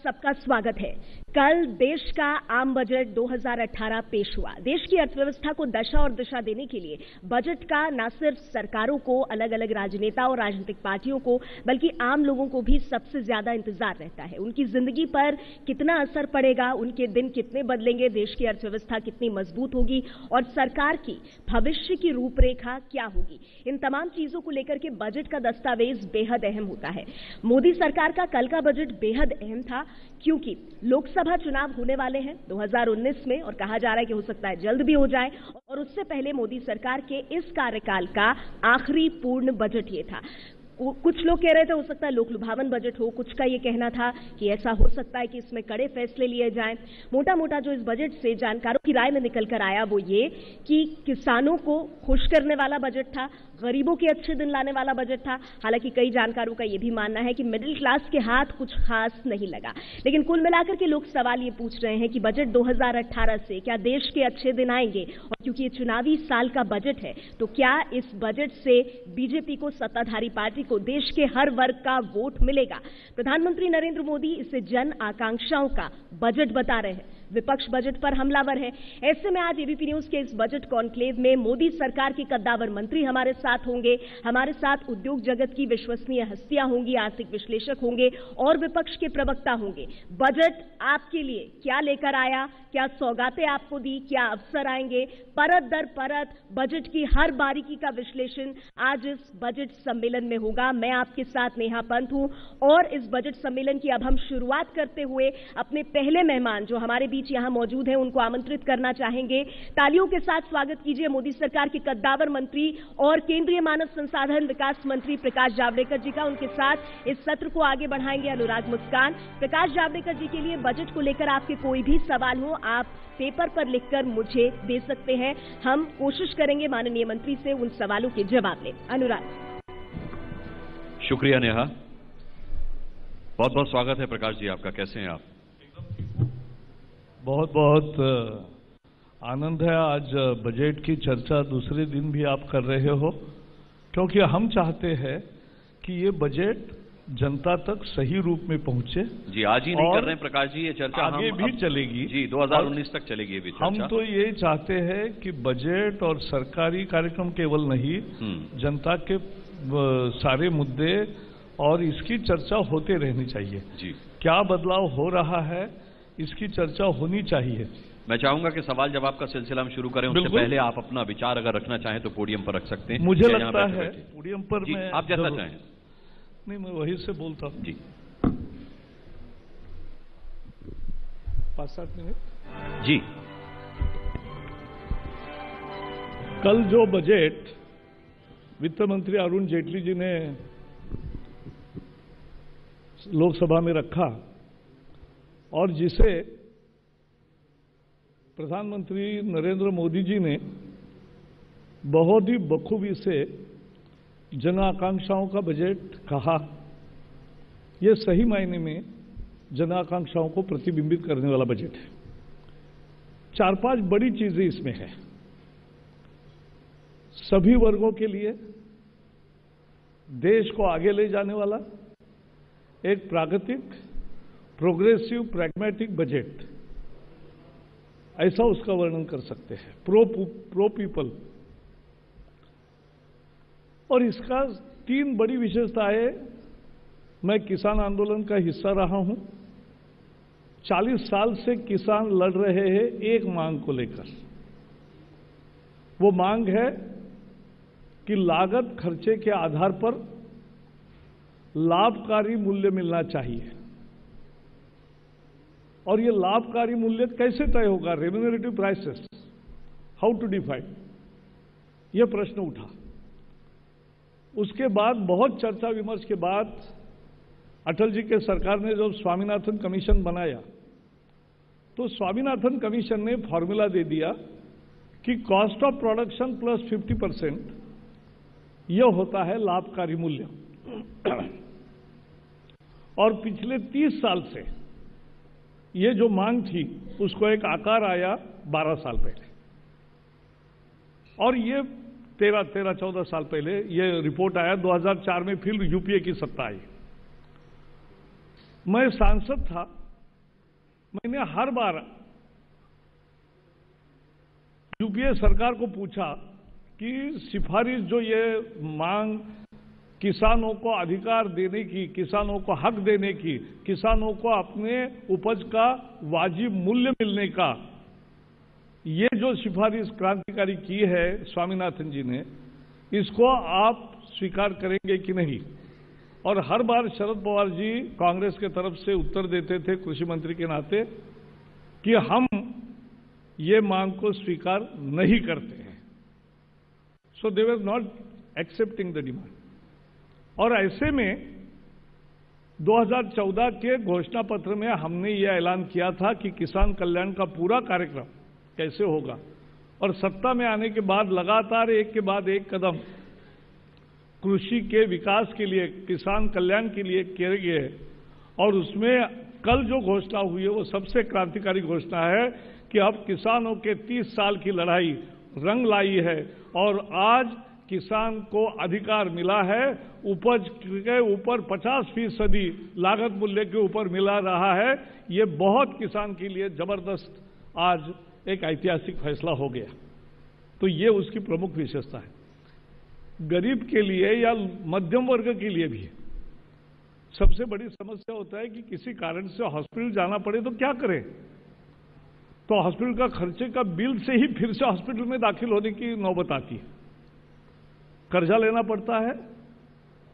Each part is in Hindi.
सबका स्वागत है। कल देश का आम बजट 2018 पेश हुआ। देश की अर्थव्यवस्था को दशा और दिशा देने के लिए बजट का न सिर्फ सरकारों को, अलग अलग राजनेताओं और राजनीतिक पार्टियों को, बल्कि आम लोगों को भी सबसे ज्यादा इंतजार रहता है। उनकी जिंदगी पर कितना असर पड़ेगा, उनके दिन कितने बदलेंगे, देश की अर्थव्यवस्था कितनी मजबूत होगी और सरकार की भविष्य की रूपरेखा क्या होगी, इन तमाम चीजों को लेकर के बजट का दस्तावेज बेहद अहम होता है। मोदी सरकार का कल का बजट बेहद अहम था क्योंकि लोकसभा चुनाव होने वाले हैं 2019 में और कहा जा रहा है कि हो सकता है जल्द भी हो जाए, और उससे पहले मोदी सरकार के इस कार्यकाल का आखिरी पूर्ण बजट ये था। कुछ लोग कह रहे थे हो सकता है लोक लुभावन बजट हो, कुछ का ये कहना था कि ऐसा हो सकता है कि इसमें कड़े फैसले लिए जाएं। मोटा मोटा जो इस बजट से जानकारों की राय में निकल कर आया वो ये कि किसानों को खुश करने वाला बजट था, गरीबों के अच्छे दिन लाने वाला बजट था। हालांकि कई जानकारों का यह भी मानना है कि मिडिल क्लास के हाथ कुछ खास नहीं लगा। लेकिन कुल मिलाकर के लोग सवाल ये पूछ रहे हैं कि बजट 2018 से क्या देश के अच्छे दिन आएंगे, और क्योंकि ये चुनावी साल का बजट है तो क्या इस बजट से बीजेपी को, सत्ताधारी पार्टी को, देश के हर वर्ग का वोट मिलेगा। प्रधानमंत्री नरेंद्र मोदी इसे जन आकांक्षाओं का बजट बता रहे हैं। विपक्ष बजट पर हमलावर है। ऐसे में आज एबीपी न्यूज के इस बजट कॉन्क्लेव में मोदी सरकार के कद्दावर मंत्री हमारे साथ होंगे, हमारे साथ उद्योग जगत की विश्वसनीय हस्तियां होंगी, आर्थिक विश्लेषक होंगे और विपक्ष के प्रवक्ता होंगे। बजट आपके लिए क्या लेकर आया, क्या सौगातें आपको दी, क्या अवसर आएंगे, परत दर परत बजट की हर बारीकी का विश्लेषण आज इस बजट सम्मेलन में होगा। मैं आपके साथ नेहा पंत हूं और इस बजट सम्मेलन की अब हम शुरुआत करते हुए अपने पहले मेहमान जो हमारे बीच यहां मौजूद हैं उनको आमंत्रित करना चाहेंगे। तालियों के साथ स्वागत कीजिए मोदी सरकार के कद्दावर मंत्री और केंद्रीय मानव संसाधन विकास मंत्री प्रकाश जावड़ेकर जी का। उनके साथ इस सत्र को आगे बढ़ाएंगे अनुराग मुस्कान। प्रकाश जावड़ेकर जी के लिए बजट को लेकर आपके कोई भी सवाल हो आप पेपर पर लिखकर मुझे दे सकते हैं। हम कोशिश करेंगे माननीय मंत्री से उन सवालों के जवाब लें। अनुराग। शुक्रिया नेहा, बहुत बहुत स्वागत है। प्रकाश जी आपका, कैसे हैं आप? बहुत बहुत आनंद है आज बजट की चर्चा दूसरे दिन भी आप कर रहे हो, क्योंकि हम चाहते हैं कि ये बजट जनता तक सही रूप में पहुंचे। जी आज ही नहीं कर रहे हैं प्रकाश जी, ये चर्चा आगे भी चलेगी। जी 2019 तक चलेगी ये भी चर्चा। हम तो ये चाहते हैं कि बजट और सरकारी कार्यक्रम केवल नहीं, जनता के सारे मुद्दे और इसकी चर्चा होते रहनी चाहिए। जी क्या बदलाव हो रहा है इसकी चर्चा होनी चाहिए। मैं चाहूंगा कि सवाल जवाब का सिलसिला हम शुरू करें, उससे पहले आप अपना विचार अगर रखना चाहें तो पोडियम पर रख सकते हैं। मुझे लगता है पोडियम पर मैं आप जैसा चाहें। नहीं, मैं वहीं से बोलता हूं। जी 5-7 मिनट। जी कल जो बजट वित्त मंत्री अरुण जेटली जी ने लोकसभा में रखा और जिसे प्रधानमंत्री नरेंद्र मोदी जी ने बहुत ही बखूबी से जन आकांक्षाओं का बजट कहा, यह सही मायने में जन आकांक्षाओं को प्रतिबिंबित करने वाला बजट है। 4-5 बड़ी चीजें इसमें है। सभी वर्गों के लिए देश को आगे ले जाने वाला एक प्राकृतिक, प्रोग्रेसिव, प्रैग्मेटिक बजट, ऐसा उसका वर्णन कर सकते हैं। Pro people. और इसका 3 बड़ी विशेषताएं। मैं किसान आंदोलन का हिस्सा रहा हूं। 40 साल से किसान लड़ रहे हैं एक मांग को लेकर। वो मांग है कि लागत खर्चे के आधार पर लाभकारी मूल्य मिलना चाहिए। और ये लाभकारी मूल्य कैसे तय होगा, remunerative prices, how to define, यह प्रश्न उठा। उसके बाद बहुत चर्चा विमर्श के बाद अटल जी के सरकार ने जब स्वामीनाथन कमीशन बनाया तो स्वामीनाथन कमीशन ने फॉर्मूला दे दिया कि कॉस्ट ऑफ प्रोडक्शन प्लस 50% यह होता है लाभकारी मूल्य। और पिछले 30 साल से ये जो मांग थी उसको एक आकार आया 12 साल पहले, और ये 13-14 साल पहले ये रिपोर्ट आया। 2004 में फिर यूपीए की सत्ता आई। मैं सांसद था मैंने हर बार यूपीए सरकार को पूछा कि सिफारिश जो ये मांग किसानों को अधिकार देने की, किसानों को हक देने की, किसानों को अपने उपज का वाजिब मूल्य मिलने का, ये जो सिफारिश क्रांतिकारी की है स्वामीनाथन जी ने, इसको आप स्वीकार करेंगे कि नहीं? और हर बार शरद पवार जी कांग्रेस के तरफ से उत्तर देते थे कृषि मंत्री के नाते कि हम ये मांग को स्वीकार नहीं करते हैं। So they were not accepting the demand. और ऐसे में 2014 के घोषणा पत्र में हमने ये ऐलान किया था कि किसान कल्याण का पूरा कार्यक्रम कैसे होगा, और सत्ता में आने के बाद लगातार एक के बाद एक कदम कृषि के विकास के लिए, किसान कल्याण के लिए किए गए। और उसमें कल जो घोषणा हुई है वो सबसे क्रांतिकारी घोषणा है कि अब किसानों के 30 साल की लड़ाई रंग लाई है और आज किसान को अधिकार मिला है, उपज के ऊपर 50% लागत मूल्य के ऊपर मिला रहा है। ये बहुत किसान के लिए जबरदस्त आज एक ऐतिहासिक फैसला हो गया। तो ये उसकी प्रमुख विशेषता है। गरीब के लिए या मध्यम वर्ग के लिए भी सबसे बड़ी समस्या होता है कि किसी कारण से हॉस्पिटल जाना पड़े तो क्या करें। तो हॉस्पिटल का खर्चे का बिल से ही फिर से हॉस्पिटल में दाखिल होने की नौबत आती है, कर्जा लेना पड़ता है,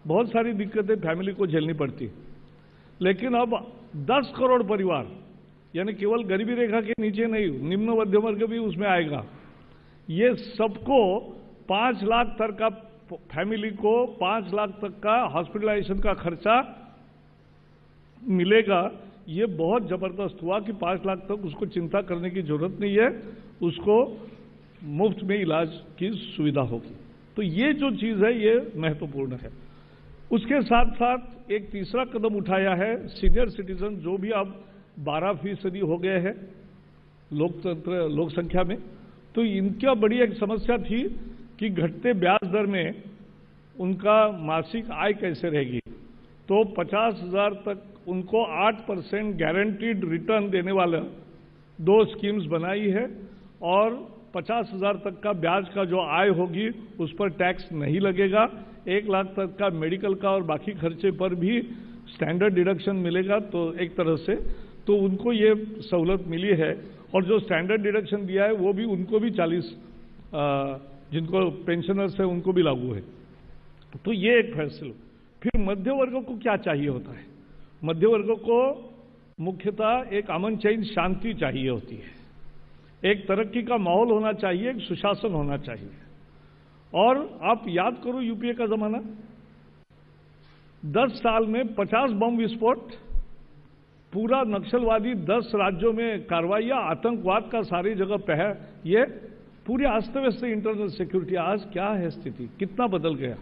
बहुत सारी दिक्कतें फैमिली को झेलनी पड़ती है। लेकिन अब 10 करोड़ परिवार, यानी केवल गरीबी रेखा के नीचे नहीं, निम्न मध्यम वर्ग भी उसमें आएगा, ये सबको 5 लाख तक का, फैमिली को 5 लाख तक का हॉस्पिटलाइजेशन का खर्चा मिलेगा। ये बहुत जबरदस्त हुआ कि 5 लाख तक उसको चिंता करने की जरूरत नहीं है, उसको मुफ्त में इलाज की सुविधा होगी। तो ये जो चीज है ये महत्वपूर्ण है। उसके साथ साथ एक तीसरा कदम उठाया है, सीनियर सिटीजन जो भी अब 12% हो गए हैं लोक संख्या में, तो इनका बड़ी एक समस्या थी कि घटते ब्याज दर में उनका मासिक आय कैसे रहेगी। तो 50,000 तक उनको 8% गारंटीड रिटर्न देने वाला 2 स्कीम्स बनाई है, और 50,000 तक का ब्याज का जो आय होगी उस पर टैक्स नहीं लगेगा। 1 लाख तक का मेडिकल का और बाकी खर्चे पर भी स्टैंडर्ड डिडक्शन मिलेगा। तो एक तरह से तो उनको ये सहूलत मिली है, और जो स्टैंडर्ड डिडक्शन दिया है वो भी उनको भी 40 जिनको पेंशनर्स है उनको भी लागू है। तो ये एक फैसला। फिर मध्य वर्ग को क्या चाहिए होता है? मध्य वर्ग को मुख्यतः एक अमन चैन शांति चाहिए होती है, एक तरक्की का माहौल होना चाहिए, एक सुशासन होना चाहिए। और आप याद करो यूपीए का जमाना, 10 साल में 50 बम विस्फोट, पूरा नक्सलवादी 10 राज्यों में कार्रवाइयां, आतंकवाद का सारी जगह ये पूरे अस्त व्यस्त इंटरनल सिक्योरिटी। आज क्या है स्थिति, कितना बदल गया।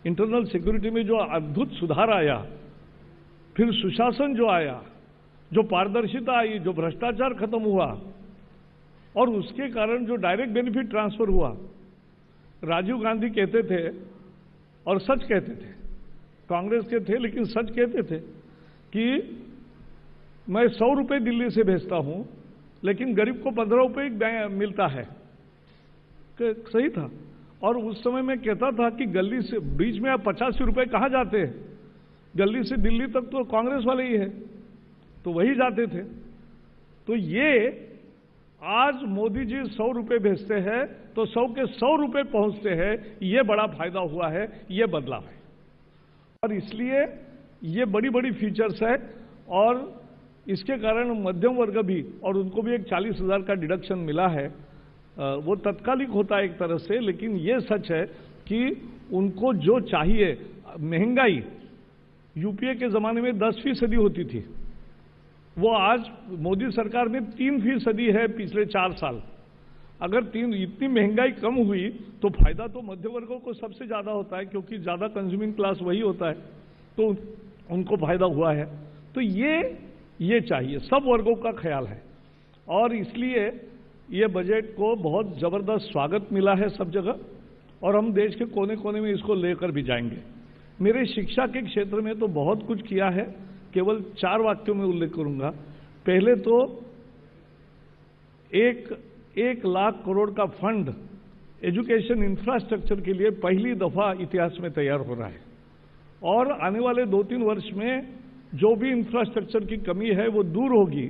इंटरनल सिक्योरिटी में जो अद्भुत सुधार आया, फिर सुशासन जो आया, जो पारदर्शिता आई, जो भ्रष्टाचार खत्म हुआ, और उसके कारण जो डायरेक्ट बेनिफिट ट्रांसफर हुआ। राजीव गांधी कहते थे और सच कहते थे, कांग्रेस के थे लेकिन सच कहते थे कि मैं 100 रुपए दिल्ली से भेजता हूं लेकिन गरीब को 15 रुपए मिलता है। सही था। और उस समय मैं कहता था कि गली से बीच में आप 85 रुपए कहां जाते हैं, गली से दिल्ली तक तो कांग्रेस वाले ही है, तो वही जाते थे। तो ये आज मोदी जी 100 रुपए भेजते हैं तो 100 के 100 रुपए पहुंचते हैं, ये बड़ा फायदा हुआ है, ये बदलाव है। और इसलिए ये बड़ी बड़ी फीचर्स है, और इसके कारण मध्यम वर्ग भी, और उनको भी एक 40,000 का डिडक्शन मिला है। वो तत्कालिक होता है एक तरह से, लेकिन ये सच है कि उनको जो चाहिए, महंगाई यूपीए के जमाने में 10% होती थी, वो आज मोदी सरकार में 3% है पिछले 4 साल। अगर इतनी महंगाई कम हुई तो फायदा तो मध्य वर्गों को सबसे ज्यादा होता है, क्योंकि ज्यादा कंज्यूमिंग क्लास वही होता है, तो उनको फायदा हुआ है। तो ये चाहिए, सब वर्गों का ख्याल है, और इसलिए ये बजट को बहुत जबरदस्त स्वागत मिला है सब जगह, और हम देश के कोने कोने में इसको लेकर भी जाएंगे। मेरे शिक्षा के क्षेत्र में तो बहुत कुछ किया है, केवल 4 वाक्यों में उल्लेख करूंगा। पहले तो 1 लाख करोड़ का फंड एजुकेशन इंफ्रास्ट्रक्चर के लिए पहली दफा इतिहास में तैयार हो रहा है और आने वाले 2-3 वर्ष में जो भी इंफ्रास्ट्रक्चर की कमी है वो दूर होगी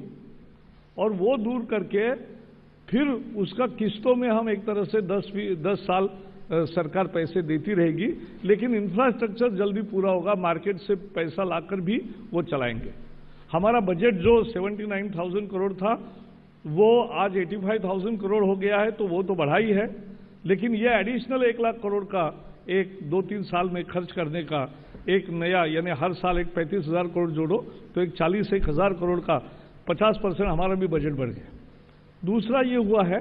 और वो दूर करके फिर उसका किस्तों में हम एक तरह से 10 साल सरकार पैसे देती रहेगी, लेकिन इंफ्रास्ट्रक्चर जल्दी पूरा होगा, मार्केट से पैसा लाकर भी वो चलाएंगे। हमारा बजट जो 79,000 करोड़ था वो आज 85,000 करोड़ हो गया है, तो वो तो बढ़ा ही है, लेकिन ये एडिशनल 1 लाख करोड़ का 2-3 साल में खर्च करने का एक नया, यानी हर साल एक 35,000 करोड़ जोड़ो तो एक 40,000 करोड़ का 50% हमारा भी बजट बढ़ गया। दूसरा ये हुआ है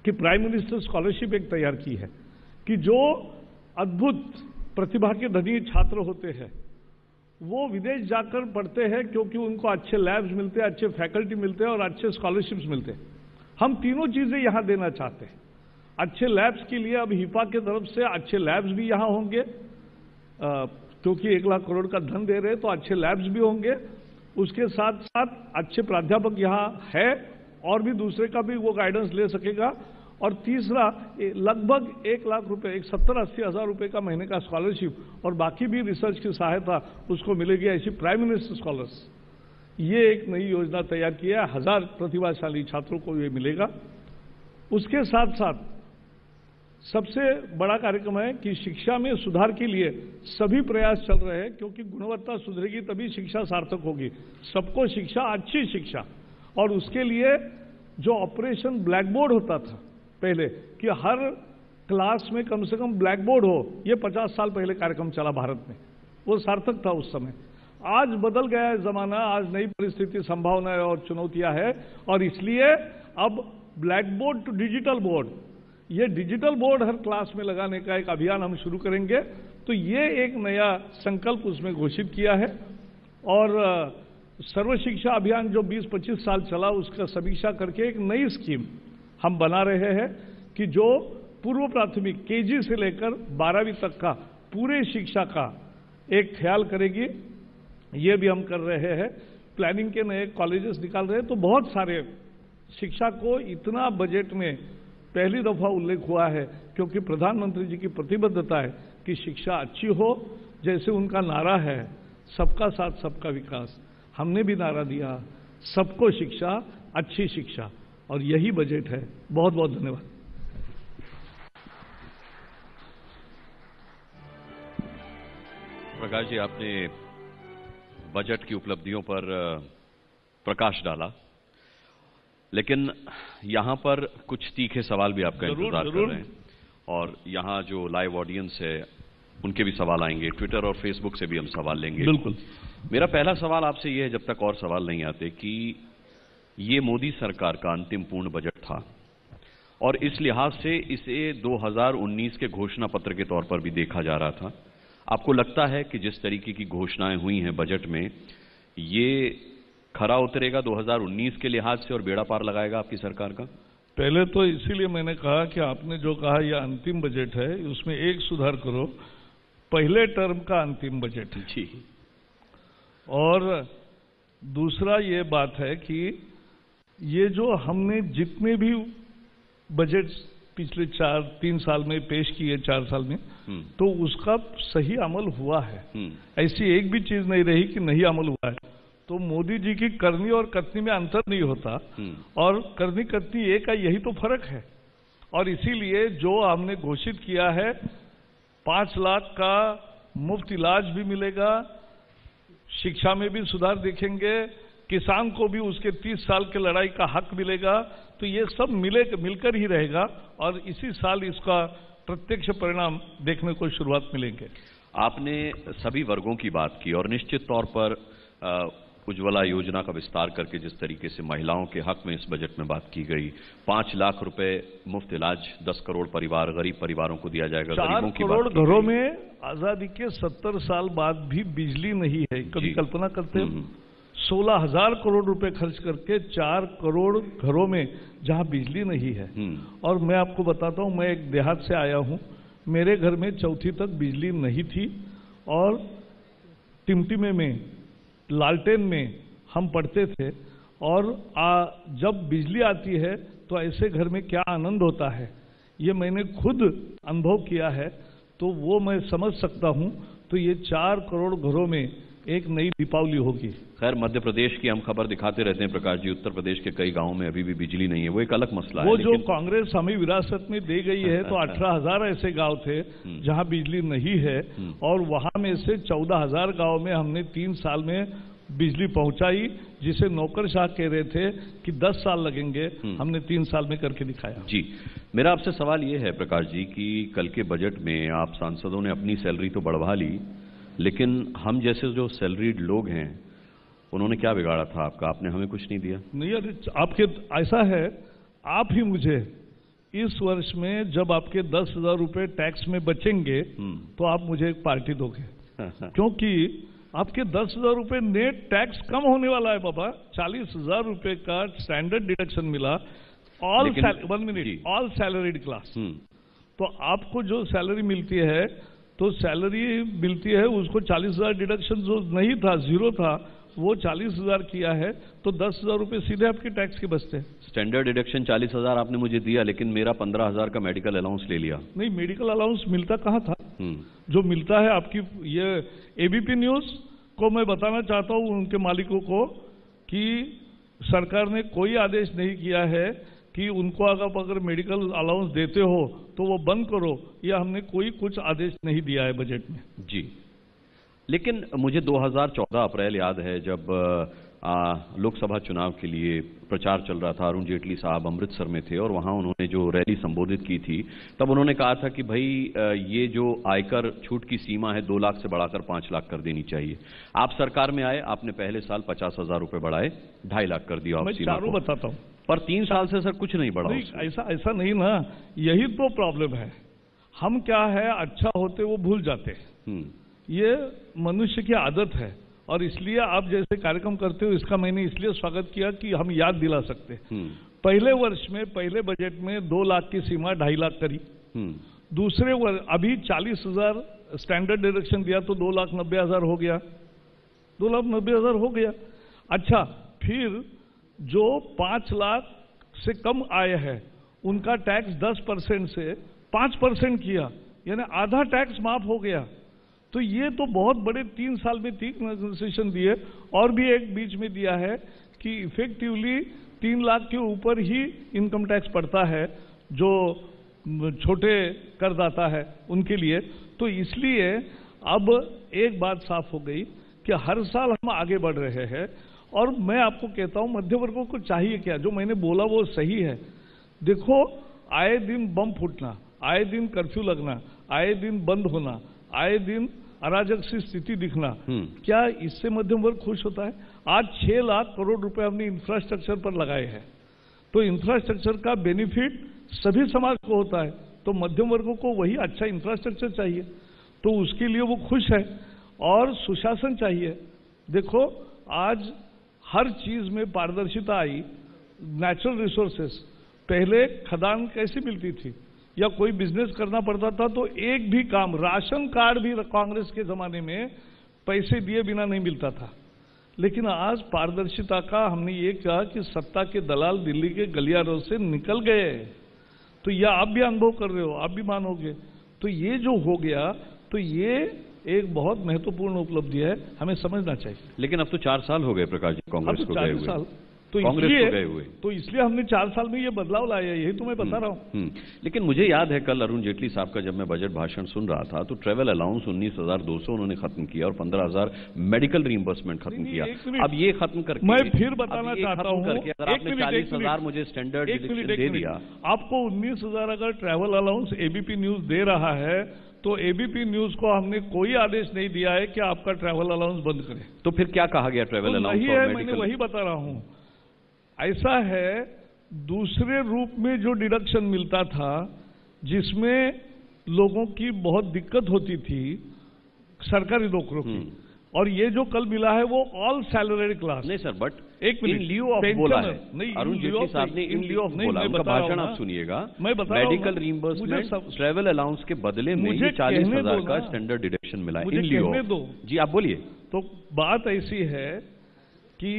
कि प्राइम मिनिस्टर स्कॉलरशिप एक तैयार की है कि जो अद्भुत प्रतिभा के धनी छात्र होते हैं वो विदेश जाकर पढ़ते हैं क्योंकि उनको अच्छे लैब्स मिलते हैं, अच्छे फैकल्टी मिलते हैं और अच्छे स्कॉलरशिप्स मिलते हैं। हम तीनों चीजें यहां देना चाहते हैं। अच्छे लैब्स के लिए अब हिपा के तरफ से अच्छे लैब्स भी यहां होंगे, क्योंकि 1 लाख करोड़ का धन दे रहे हैं तो अच्छे लैब्स भी होंगे। उसके साथ साथ अच्छे प्राध्यापक यहां है और भी दूसरे का भी वो गाइडेंस ले सकेगा। और तीसरा लगभग 1 लाख रुपए, 70-80 हजार रुपए का महीने का स्कॉलरशिप और बाकी भी रिसर्च की सहायता उसको मिलेगी, ऐसी प्राइम मिनिस्टर स्कॉलर्स, ये एक नई योजना तैयार की है। 1000 प्रतिभाशाली छात्रों को ये मिलेगा। उसके साथ साथ सबसे बड़ा कार्यक्रम है कि शिक्षा में सुधार के लिए सभी प्रयास चल रहे हैं, क्योंकि गुणवत्ता सुधरेगी तभी शिक्षा सार्थक होगी। सबको शिक्षा, अच्छी शिक्षा, और उसके लिए जो ऑपरेशन ब्लैक बोर्ड होता था पहले कि हर क्लास में कम से कम ब्लैक बोर्ड हो, ये 50 साल पहले कार्यक्रम चला भारत में, वो सार्थक था उस समय। आज बदल गया है जमाना, आज नई परिस्थिति, संभावनाएं और चुनौतियां हैं और इसलिए अब blackboard to digital board, ये डिजिटल बोर्ड हर क्लास में लगाने का एक अभियान हम शुरू करेंगे। तो ये एक नया संकल्प उसमें घोषित किया है। और सर्व शिक्षा अभियान जो 20-25 साल चला उसका समीक्षा करके एक नई स्कीम हम बना रहे हैं कि जो पूर्व प्राथमिक केजी से लेकर 12वीं तक का पूरे शिक्षा का एक ख्याल करेगी। ये भी हम कर रहे हैं। प्लानिंग के नए कॉलेजेस निकाल रहे हैं। तो बहुत सारे शिक्षा को इतना बजट में पहली दफा उल्लेख हुआ है क्योंकि प्रधानमंत्री जी की प्रतिबद्धता है कि शिक्षा अच्छी हो। जैसे उनका नारा है सबका साथ सबका विकास, हमने भी नारा दिया सबको शिक्षा, अच्छी शिक्षा, और यही बजट है। बहुत बहुत धन्यवाद। प्रकाश जी, आपने बजट की उपलब्धियों पर प्रकाश डाला, लेकिन यहां पर कुछ तीखे सवाल भी आपका इंतजार कर रहे हैं और यहां जो लाइव ऑडियंस है उनके भी सवाल आएंगे, ट्विटर और फेसबुक से भी हम सवाल लेंगे। बिल्कुल। मेरा पहला सवाल आपसे यह है, जब तक और सवाल नहीं आते, कि ये मोदी सरकार का अंतिम पूर्ण बजट था और इस लिहाज से इसे 2019 के घोषणा पत्र के तौर पर भी देखा जा रहा था। आपको लगता है कि जिस तरीके की घोषणाएं हुई हैं बजट में, ये खरा उतरेगा 2019 के लिहाज से और बेड़ा पार लगाएगा आपकी सरकार का? पहले तो इसीलिए मैंने कहा कि आपने जो कहा यह अंतिम बजट है, उसमें एक सुधार करो, पहले टर्म का अंतिम बजट है। जी। और दूसरा ये बात है कि ये जो हमने जितने भी बजट पिछले 3 साल में पेश किए, 4 साल में, तो उसका सही अमल हुआ है। ऐसी एक भी चीज नहीं रही कि नहीं अमल हुआ है। तो मोदी जी की करनी और कथनी में अंतर नहीं होता और करनी कथनी एक है, यही तो फर्क है। और इसीलिए जो हमने घोषित किया है 5 लाख का मुफ्त इलाज भी मिलेगा, शिक्षा में भी सुधार देखेंगे, किसान को भी उसके 30 साल के लड़ाई का हक मिलेगा। तो ये सब मिलकर ही रहेगा और इसी साल इसका प्रत्यक्ष परिणाम देखने को शुरुआत मिलेंगे। आपने सभी वर्गों की बात की और निश्चित तौर पर उज्ज्वला योजना का विस्तार करके जिस तरीके से महिलाओं के हक में इस बजट में बात की गई, 5 लाख रुपए मुफ्त इलाज 10 करोड़ परिवार, गरीब परिवारों को दिया जाएगा। 4 करोड़ घरों में आजादी के 70 साल बाद भी बिजली नहीं है। कभी कल्पना करते हैं 16,000 करोड़ रुपए खर्च करके 4 करोड़ घरों में जहां बिजली नहीं है। और मैं आपको बताता हूं, मैं एक देहात से आया हूं, मेरे घर में चौथी तक बिजली नहीं थी और टिमटिमे में, लालटेन में हम पढ़ते थे और जब बिजली आती है तो ऐसे घर में क्या आनंद होता है, ये मैंने खुद अनुभव किया है, तो वो मैं समझ सकता हूं। तो ये 4 करोड़ घरों में एक नई दीपावली होगी। खैर, मध्य प्रदेश की हम खबर दिखाते रहते हैं प्रकाश जी, उत्तर प्रदेश के कई गांवों में अभी भी बिजली नहीं है, वो एक अलग मसला है। वो जो कांग्रेस हमें विरासत में दे गई है, तो 18,000 ऐसे गांव थे जहां बिजली नहीं है, और वहां में से 14,000 गांव में हमने 3 साल में बिजली पहुंचाई, जिसे नौकरशाह कह रहे थे कि 10 साल लगेंगे, हमने 3 साल में करके दिखाया। जी, मेरा आपसे सवाल ये है प्रकाश जी कि कल के बजट में आप सांसदों ने अपनी सैलरी तो बढ़वा ली, लेकिन हम जैसे जो सैलरीड लोग हैं उन्होंने क्या बिगाड़ा था आपका? आपने हमें कुछ नहीं दिया। नहीं, अरे आपके ऐसा है, आप ही मुझे इस वर्ष में जब आपके 10,000 रुपए टैक्स में बचेंगे तो आप मुझे एक पार्टी दोगे क्योंकि आपके 10,000 रुपए नेट टैक्स कम होने वाला है बाबा। 40,000 रुपए का स्टैंडर्ड डिडक्शन मिला, ऑल सैलरीड क्लास। तो आपको जो सैलरी मिलती है, तो सैलरी मिलती है उसको 40,000 डिडक्शन जो नहीं था, जीरो था, वो 40,000 किया है, तो 10,000 रुपए सीधे आपके टैक्स के बचते हैं। स्टैंडर्ड डिडक्शन 40,000 आपने मुझे दिया, लेकिन मेरा 15,000 का मेडिकल अलाउंस ले लिया। नहीं, मेडिकल अलाउंस मिलता कहाँ था? जो मिलता है आपकी ये एबीपी न्यूज को मैं बताना चाहता हूं उनके मालिकों को कि सरकार ने कोई आदेश नहीं किया है कि उनको अगर मेडिकल अलाउंस देते हो तो वो बंद करो, या हमने कोई कुछ आदेश नहीं दिया है बजट में। जी, लेकिन मुझे 2014 अप्रैल याद है जब लोकसभा चुनाव के लिए प्रचार चल रहा था, अरुण जेटली साहब अमृतसर में थे और वहां उन्होंने जो रैली संबोधित की थी, तब उन्होंने कहा था कि भाई ये जो आयकर छूट की सीमा है 2 लाख से बढ़ाकर 5 लाख कर देनी चाहिए। आप सरकार में आए, आपने पहले साल 50,000 रुपए बढ़ाए, 2.5 लाख कर दिया। मैं चारों बताता हूं, पर 3 साल से सर कुछ नहीं बढ़ा। ऐसा नहीं ना, यही तो प्रॉब्लम है। हम क्या है, अच्छा होते वो भूल जाते हैं, ये मनुष्य की आदत है, और इसलिए आप जैसे कार्यक्रम करते हो इसका मैंने इसलिए स्वागत किया कि हम याद दिला सकते हैं। पहले वर्ष में, पहले बजट में 2 लाख की सीमा 2.5 लाख करी। दूसरे वर्ष अभी 40,000 स्टैंडर्ड डिडक्शन दिया तो 2,90,000 हो गया, 2,90,000 हो गया। अच्छा, फिर जो 5 लाख से कम आय है उनका टैक्स 10% से 5% किया, यानी आधा टैक्स माफ हो गया। तो ये तो बहुत बड़े 3 साल में 3 कंसेशन दिए, और भी एक बीच में दिया है कि इफेक्टिवली 3 लाख के ऊपर ही इनकम टैक्स पड़ता है जो छोटे करदाता है उनके लिए। तो इसलिए अब एक बात साफ हो गई कि हर साल हम आगे बढ़ रहे हैं, और मैं आपको कहता हूं मध्य वर्गों को चाहिए क्या, जो मैंने बोला वो सही है। देखो, आए दिन बम फूटना, आए दिन कर्फ्यू लगना, आए दिन बंद होना, आए दिन अराजक सी स्थिति दिखना, क्या इससे मध्यम वर्ग खुश होता है? आज 6 लाख करोड़ रुपए हमने इंफ्रास्ट्रक्चर पर लगाए हैं, तो इंफ्रास्ट्रक्चर का बेनिफिट सभी समाज को होता है, तो मध्यम वर्गों को वही अच्छा इंफ्रास्ट्रक्चर चाहिए, तो उसके लिए वो खुश है। और सुशासन चाहिए। देखो, आज हर चीज में पारदर्शिता आई। नेचुरल रिसोर्सेस, पहले खदान कैसी मिलती थी या कोई बिजनेस करना पड़ता था तो एक भी काम, राशन कार्ड भी कांग्रेस के जमाने में पैसे दिए बिना नहीं मिलता था। लेकिन आज पारदर्शिता का हमने ये कहा कि सत्ता के दलाल दिल्ली के गलियारों से निकल गए, तो यह आप भी अनुभव कर रहे हो, आप भी मानोगे। तो ये जो हो गया, तो ये एक बहुत महत्वपूर्ण उपलब्धि है, हमें समझना चाहिए। लेकिन अब तो 4 साल हो गए प्रकाश जी कांग्रेस को गए हुए। तो इसलिए हमने 4 साल में ये बदलाव लाया, यही तो मैं बता रहा हूं। लेकिन मुझे याद है कल अरुण जेटली साहब का जब मैं बजट भाषण सुन रहा था तो ट्रैवल अलाउंस 19,200 उन्होंने खत्म किया और 15,000 मेडिकल रीइंबर्समेंट खत्म किया। अब ये खत्म करके मैं फिर बताना चाहता हूं, अगर आपने 40,000 मुझे स्टैंडर्ड डिडक्शन दे दिया, आपको 19,000 अगर ट्रैवल अलाउंस एबीपी न्यूज दे रहा है तो एबीपी न्यूज को हमने कोई आदेश नहीं दिया है कि आपका ट्रैवल अलाउंस बंद करें। तो फिर क्या कहा गया ट्रैवल अलाउंस? मैंने वही बता रहा हूं। ऐसा है, दूसरे रूप में जो डिडक्शन मिलता था जिसमें लोगों की बहुत दिक्कत होती थी सरकारी नौकरों की, और ये जो कल मिला है वो ऑल सैलरीड क्लास। नहीं सर, बट एक इन लियो ऑफ बोला है अरुण जेटली साहब ने, इन लियो ऑफ बोला। उनका भाषण आप सुनिएगा। मैं बता रहा हूं, मेडिकल रीइंबर्समेंट, ट्रैवल अलाउंस के बदले में 40,000 का स्टैंडर्ड डिडक्शन मिला। इन लियो। जी आप बोलिए। तो बात ऐसी है कि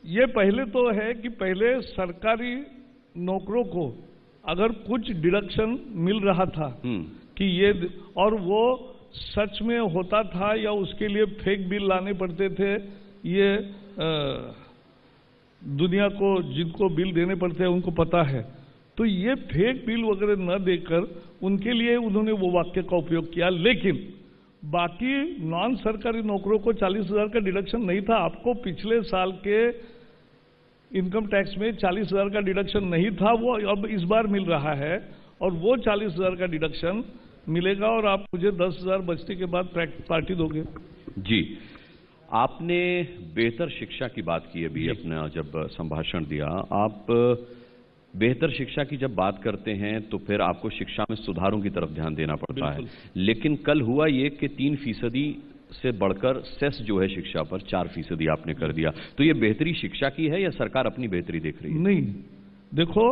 ये पहले तो है कि पहले सरकारी नौकरों को अगर कुछ डिडक्शन मिल रहा था कि ये, और वो सच में होता था या उसके लिए फेक बिल लाने पड़ते थे, ये दुनिया को जिनको बिल देने पड़ते हैं उनको पता है। तो ये फेक बिल वगैरह न देकर उनके लिए उन्होंने वो वाक्य का उपयोग किया। लेकिन बाकी नॉन सरकारी नौकरों को 40,000 का डिडक्शन नहीं था। आपको पिछले साल के इनकम टैक्स में 40,000 का डिडक्शन नहीं था, वो अब इस बार मिल रहा है और वो 40,000 का डिडक्शन मिलेगा और आप मुझे 10,000 बचने के बाद पार्टी दोगे। जी, आपने बेहतर शिक्षा की बात की अभी अपना जब संभाषण दिया। आप बेहतर शिक्षा की जब बात करते हैं तो फिर आपको शिक्षा में सुधारों की तरफ ध्यान देना पड़ता है, लेकिन कल हुआ ये कि 3% से बढ़कर सेस जो है शिक्षा पर 4% आपने कर दिया। तो ये बेहतरी शिक्षा की है या सरकार अपनी बेहतरी देख रही है? नहीं, देखो,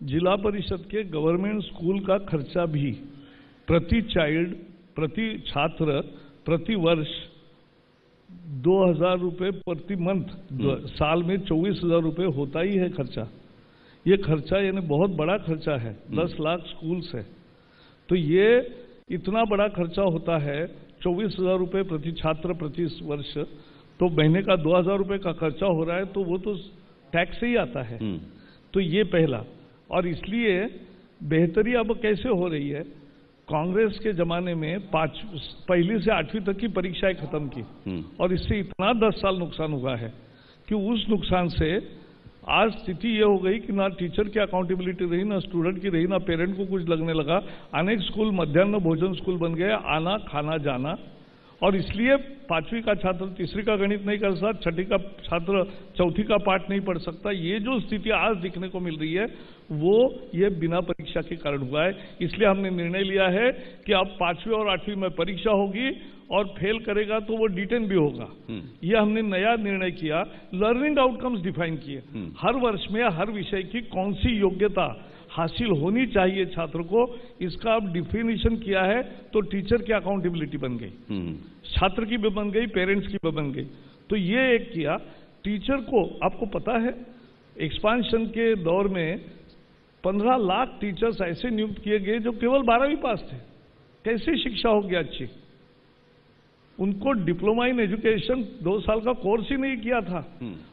जिला परिषद के गवर्नमेंट स्कूल का खर्चा भी प्रति चाइल्ड, प्रति छात्र, प्रति वर्ष 2,000 रुपये प्रति मंथ, साल में 24,000 रुपये होता ही है खर्चा। ये खर्चा यानी बहुत बड़ा खर्चा है, 10 लाख स्कूल्स है, तो ये इतना बड़ा खर्चा होता है। 24,000 रुपये प्रति छात्र प्रति वर्ष, तो महीने का 2,000 रुपये का खर्चा हो रहा है, तो वो तो टैक्स से ही आता है। तो ये पहला, और इसलिए बेहतरी अब कैसे हो रही है, कांग्रेस के जमाने में पहली से 8वीं तक की परीक्षाएं खत्म की और इससे इतना 10 साल नुकसान हुआ है कि उस नुकसान से आज स्थिति ये हो गई कि ना टीचर की अकाउंटेबिलिटी रही, ना स्टूडेंट की रही, ना पेरेंट को कुछ लगने लगा। अनेक स्कूल मध्याह्न भोजन स्कूल बन गए, आना खाना जाना, और इसलिए 5वीं का छात्र 3री का गणित नहीं कर सकता, 6ठी का छात्र 4थी का पाठ नहीं पढ़ सकता। ये जो स्थिति आज दिखने को मिल रही है वो ये बिना परीक्षा के कारण हुआ है। इसलिए हमने निर्णय लिया है कि अब 5वीं और 8वीं में परीक्षा होगी और फेल करेगा तो वो डिटेन भी होगा। ये हमने नया निर्णय किया, लर्निंग आउटकम्स डिफाइन किए। हर वर्ष में हर विषय की कौन सी योग्यता हासिल होनी चाहिए छात्र को, इसका अब डिफिनेशन किया है। तो टीचर की अकाउंटेबिलिटी बन गई, छात्र की भी बन गई, पेरेंट्स की भी बन गई। तो ये एक किया। टीचर को आपको पता है एक्सपांशन के दौर में 15 लाख टीचर्स ऐसे नियुक्त किए गए जो केवल 12वीं पास थे। कैसे शिक्षा होगी अच्छी? उनको डिप्लोमा इन एजुकेशन 2 साल का कोर्स ही नहीं किया था।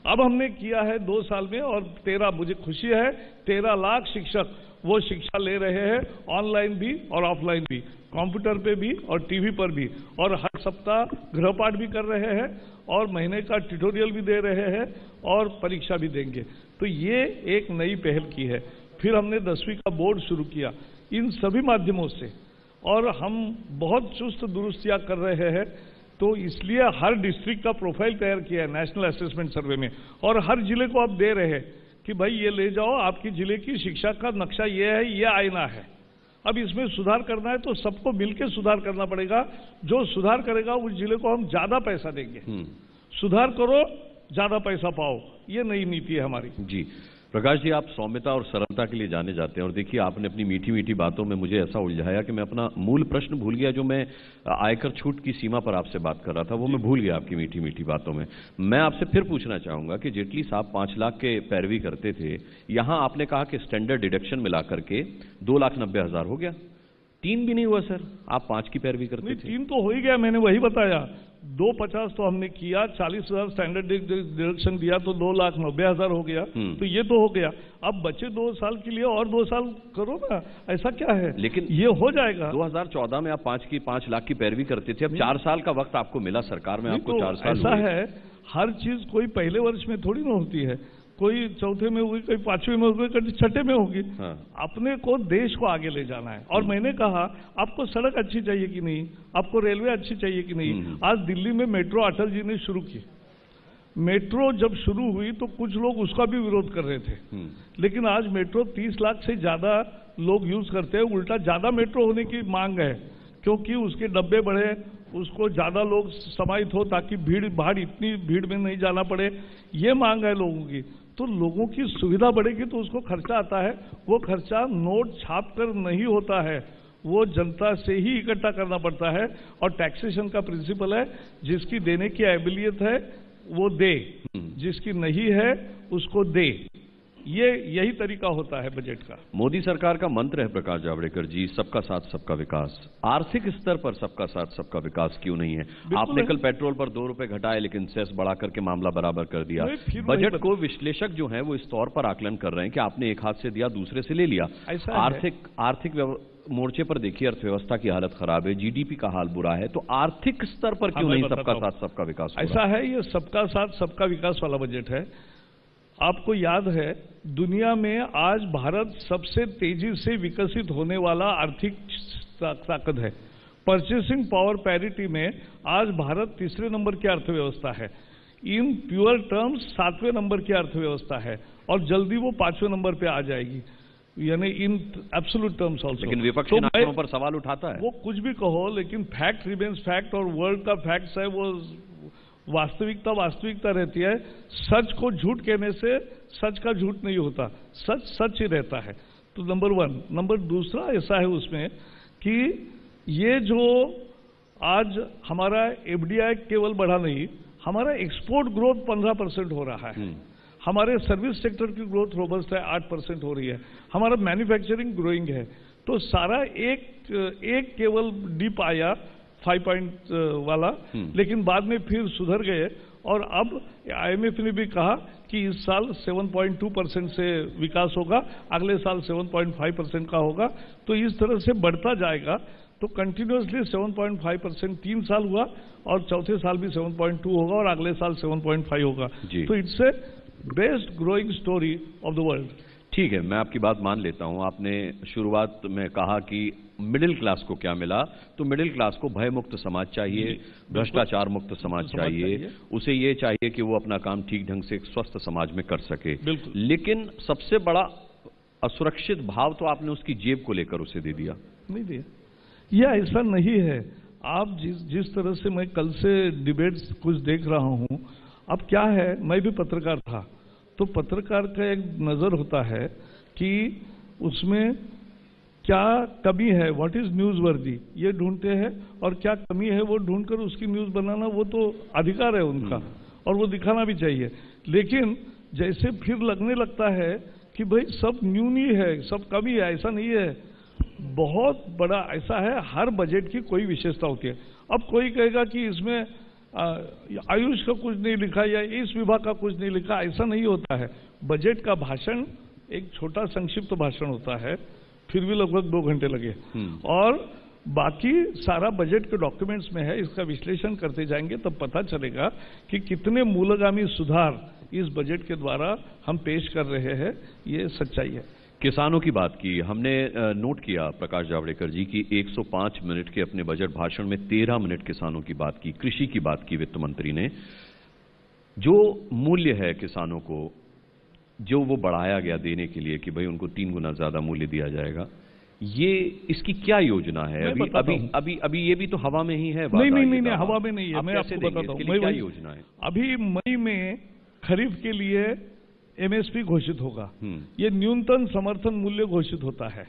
अब हमने किया है 2 साल में, और 13, मुझे खुशी है, 13 लाख शिक्षक वो शिक्षा ले रहे हैं, ऑनलाइन भी और ऑफलाइन भी, कंप्यूटर पे भी और टीवी पर भी, और हर सप्ताह गृहपाठ भी कर रहे हैं और महीने का ट्यूटोरियल भी दे रहे हैं और परीक्षा भी देंगे। तो ये एक नई पहल की है। फिर हमने 10वीं का बोर्ड शुरू किया इन सभी माध्यमों से, और हम बहुत चुस्त दुरुस्तियां कर रहे हैं। तो इसलिए हर डिस्ट्रिक्ट का प्रोफाइल तैयार किया है नेशनल असेसमेंट सर्वे में, और हर जिले को आप दे रहे हैं कि भाई ये ले जाओ, आपकी जिले की शिक्षा का नक्शा ये है, ये आईना है। अब इसमें सुधार करना है तो सबको मिलकर सुधार करना पड़ेगा। जो सुधार करेगा उस जिले को हम ज्यादा पैसा देंगे। सुधार करो, ज्यादा पैसा पाओ, ये नई नीति है हमारी। जी प्रकाश जी, आप सौम्यता और सरलता के लिए जाने जाते हैं, और देखिए आपने अपनी मीठी मीठी बातों में मुझे ऐसा उलझाया कि मैं अपना मूल प्रश्न भूल गया। जो मैं आयकर छूट की सीमा पर आपसे बात कर रहा था वो मैं भूल गया आपकी मीठी मीठी बातों में। मैं आपसे फिर पूछना चाहूंगा कि जेटली साहब 5 लाख के पैरवी करते थे, यहां आपने कहा कि स्टैंडर्ड डिडक्शन मिला करके 2,90,000 हो गया। 3 भी नहीं हुआ सर, आप 5 की पैरवी करते थे। 3 तो हो ही गया, मैंने वही बताया। 250 तो हमने किया, 40,000 स्टैंडर्ड डिडक्शन दिया तो 2,90,000 हो गया। तो ये तो हो गया। अब बचे 2 साल के लिए और 2 साल करो ना, ऐसा क्या है? लेकिन ये हो जाएगा। 2014 में आप 5 लाख की पैरवी करते थे, अब 4 साल का वक्त आपको मिला सरकार में, आपको 4 साल ऐसा है। हर चीज कोई पहले वर्ष में थोड़ी ना होती है, कोई 4थे में होगी, कोई 5वीं में होगी, कोई 6ठे में होगी। अपने को देश को आगे ले जाना है। और मैंने कहा आपको सड़क अच्छी चाहिए कि नहीं, आपको रेलवे अच्छी चाहिए कि नहीं। आज दिल्ली में मेट्रो अटल जी ने शुरू की। मेट्रो जब शुरू हुई तो कुछ लोग उसका भी विरोध कर रहे थे, लेकिन आज मेट्रो 30 लाख से ज्यादा लोग यूज करते हैं। उल्टा ज्यादा मेट्रो होने की मांग है, क्योंकि उसके डब्बे बढ़े, उसको ज्यादा लोग समाहित हो ताकि भीड़ भाड़, इतनी भीड़ में नहीं जाना पड़े, ये मांग है लोगों की। तो लोगों की सुविधा बढ़ेगी तो उसको खर्चा आता है। वो खर्चा नोट छाप कर नहीं होता है, वो जनता से ही इकट्ठा करना पड़ता है। और टैक्सेशन का प्रिंसिपल है, जिसकी देने की एबिलियत है वो दे, जिसकी नहीं है उसको दे। यही तरीका होता है बजट का। मोदी सरकार का मंत्र है प्रकाश जावड़ेकर जी, सबका साथ सबका विकास। आर्थिक स्तर पर सबका साथ सबका विकास क्यों नहीं है? आपने कल पेट्रोल पर 2 रुपए घटाए लेकिन सेस बढ़ा करके मामला बराबर कर दिया। बजट को विश्लेषक जो हैं वो इस तौर पर आकलन कर रहे हैं कि आपने एक हाथ से दिया दूसरे से ले लिया। आर्थिक मोर्चे पर देखिए अर्थव्यवस्था की हालत खराब है, जीडीपी का हाल बुरा है, तो आर्थिक स्तर पर क्यों नहीं सबका साथ सबका विकास? ऐसा है, ये सबका साथ सबका विकास वाला बजट है। आपको याद है, दुनिया में आज भारत सबसे तेजी से विकसित होने वाला आर्थिक ताकत है। परचेसिंग पावर पैरिटी में आज भारत 3रे नंबर की अर्थव्यवस्था है। इन प्योर टर्म्स 7वें नंबर की अर्थव्यवस्था है और जल्दी वो 5वें नंबर पे आ जाएगी, यानी इन एब्सोल्यूट टर्म्स ऑल्सो। लेकिन विपक्ष इन आंकड़ों पर सवाल उठाता है। वो कुछ भी कहो, लेकिन फैक्ट रिमेन्स फैक्ट, और वर्ल्ड का फैक्ट्स है वो वास्तविकता रहती है। सच को झूठ कहने से सच का झूठ नहीं होता, सच सच ही रहता है। तो नंबर 1। नंबर 2 ऐसा है उसमें कि ये जो आज हमारा एफडीआई केवल बढ़ा नहीं, हमारा एक्सपोर्ट ग्रोथ 15% हो रहा है। हमारे सर्विस सेक्टर की ग्रोथ रोबस्ट है, 8% हो रही है। हमारा मैन्युफैक्चरिंग ग्रोइंग है। तो सारा एक केवल डिप आया 5 पॉइंट वाला, लेकिन बाद में फिर सुधर गए और अब आईएमएफ ने भी कहा कि इस साल 7.2% से विकास होगा, अगले साल 7.5% का होगा। तो इस तरह से बढ़ता जाएगा। तो कंटिन्यूसली 7.5% 3 साल हुआ और चौथे साल भी 7.2 होगा और अगले साल 7.5 होगा। तो it's a best growing story of the world. ठीक है, मैं आपकी बात मान लेता हूं। आपने शुरुआत में कहा कि मिडिल क्लास को क्या मिला, तो मिडिल क्लास को भय मुक्त समाज चाहिए, भ्रष्टाचार मुक्त समाज चाहिए, उसे ये चाहिए कि वो अपना काम ठीक ढंग से एक स्वस्थ समाज में कर सके। लेकिन सबसे बड़ा असुरक्षित भाव तो आपने उसकी जेब को लेकर उसे दे दिया। नहीं दिया, यह ऐसा नहीं है। आप जिस तरह से मैं कल से डिबेट्स कुछ देख रहा हूं, अब क्या है, मैं भी पत्रकार था, तो पत्रकार का एक नजर होता है कि उसमें क्या कमी है, व्हाट इज न्यूज वर्दी, ये ढूंढते हैं, और क्या कमी है वो ढूंढकर उसकी न्यूज बनाना वो तो अधिकार है उनका और वो दिखाना भी चाहिए। लेकिन जैसे फिर लगने लगता है कि भाई सब न्यून ही है, सब कमी है, ऐसा नहीं है। बहुत बड़ा ऐसा है, हर बजट की कोई विशेषता होती है। अब कोई कहेगा कि इसमें आयुष का कुछ नहीं लिखा या इस विभाग का कुछ नहीं लिखा, ऐसा नहीं होता है। बजट का भाषण एक छोटा संक्षिप्त भाषण होता है, फिर भी लगभग 2 घंटे लगे, और बाकी सारा बजट के डॉक्यूमेंट्स में है। इसका विश्लेषण करते जाएंगे तब पता चलेगा कि कितने मूलगामी सुधार इस बजट के द्वारा हम पेश कर रहे हैं। ये सच्चाई है। किसानों की बात की हमने, नोट किया प्रकाश जावड़ेकर जी की 105 मिनट के अपने बजट भाषण में 13 मिनट किसानों की बात की, कृषि की बात की वित्त मंत्री ने। जो मूल्य है किसानों को, जो वो बढ़ाया गया देने के लिए कि भाई उनको 3 गुना ज्यादा मूल्य दिया जाएगा, ये इसकी क्या योजना है? अभी ये भी तो हवा में ही है। नहीं, हवा में नहीं है। मैं आपको बताता हूँ क्या योजना है। अभी मई में खरीफ के लिए एमएसपी घोषित होगा। ये न्यूनतम समर्थन मूल्य घोषित होता है,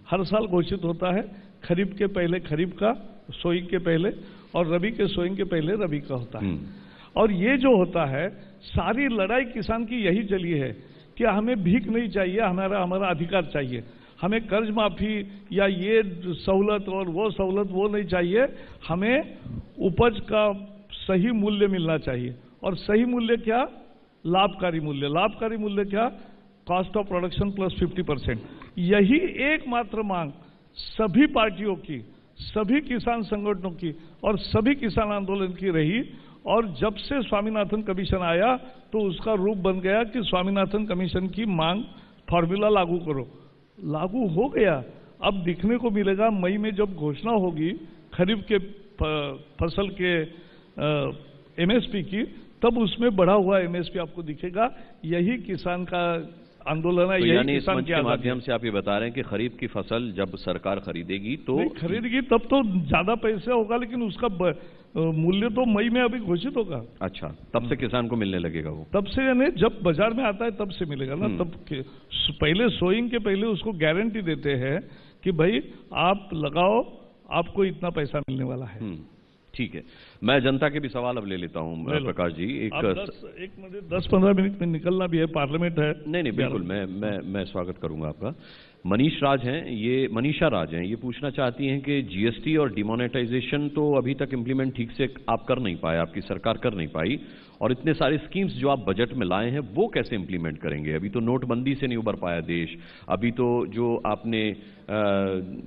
हर साल घोषित होता है। खरीफ के पहले खरीफ का, सोइंग के पहले, और रबी के सोइंग के पहले रबी का होता है। और ये जो होता है, सारी लड़ाई किसान की यही चली है कि हमें भीख नहीं चाहिए, हमारा अधिकार चाहिए। हमें कर्ज माफी या ये सहूलत और वो सहूलत वो नहीं चाहिए, हमें उपज का सही मूल्य मिलना चाहिए। और सही मूल्य क्या? लाभकारी मूल्य। लाभकारी मूल्य क्या? Cost of production plus 50%। यही एकमात्र मांग सभी पार्टियों की, सभी किसान संगठनों की और सभी किसान आंदोलन की रही। और जब से स्वामीनाथन कमीशन आया तो उसका रूप बन गया कि स्वामीनाथन कमीशन की मांग फॉर्मूला लागू करो। लागू हो गया। अब दिखने को मिलेगा मई में जब घोषणा होगी खरीफ के फसल के एमएसपी की, तब उसमें बढ़ा हुआ एमएसपी आपको दिखेगा। यही किसान का आंदोलन है। तो यानी इस मंच के माध्यम से आप ये बता रहे हैं कि खरीफ की फसल जब सरकार खरीदेगी तो खरीदेगी तब तो ज्यादा पैसे होगा, लेकिन उसका मूल्य तो मई में अभी घोषित होगा। अच्छा, तब से किसान को मिलने लगेगा वो? तब से, यानी जब बाजार में आता है तब से मिलेगा ना। तब पहले सोइंग के पहले उसको गारंटी देते हैं कि भाई आप लगाओ, आपको इतना पैसा मिलने वाला है। ठीक है। मैं जनता के भी सवाल अब ले लेता हूं प्रकाश जी। एक मिनट 10-15 मिनट में निकलना भी है, पार्लियामेंट है। नहीं बिल्कुल, मैं स्वागत करूंगा आपका। मनीषा राज हैं, ये पूछना चाहती हैं कि जीएसटी और डिमोनेटाइजेशन तो अभी तक इम्प्लीमेंट ठीक से आप कर नहीं पाए, आपकी सरकार कर नहीं पाई, और इतने सारे स्कीम्स जो आप बजट में लाए हैं वो कैसे इम्प्लीमेंट करेंगे? अभी तो नोटबंदी से नहीं उबर पाया देश, अभी तो जो आपने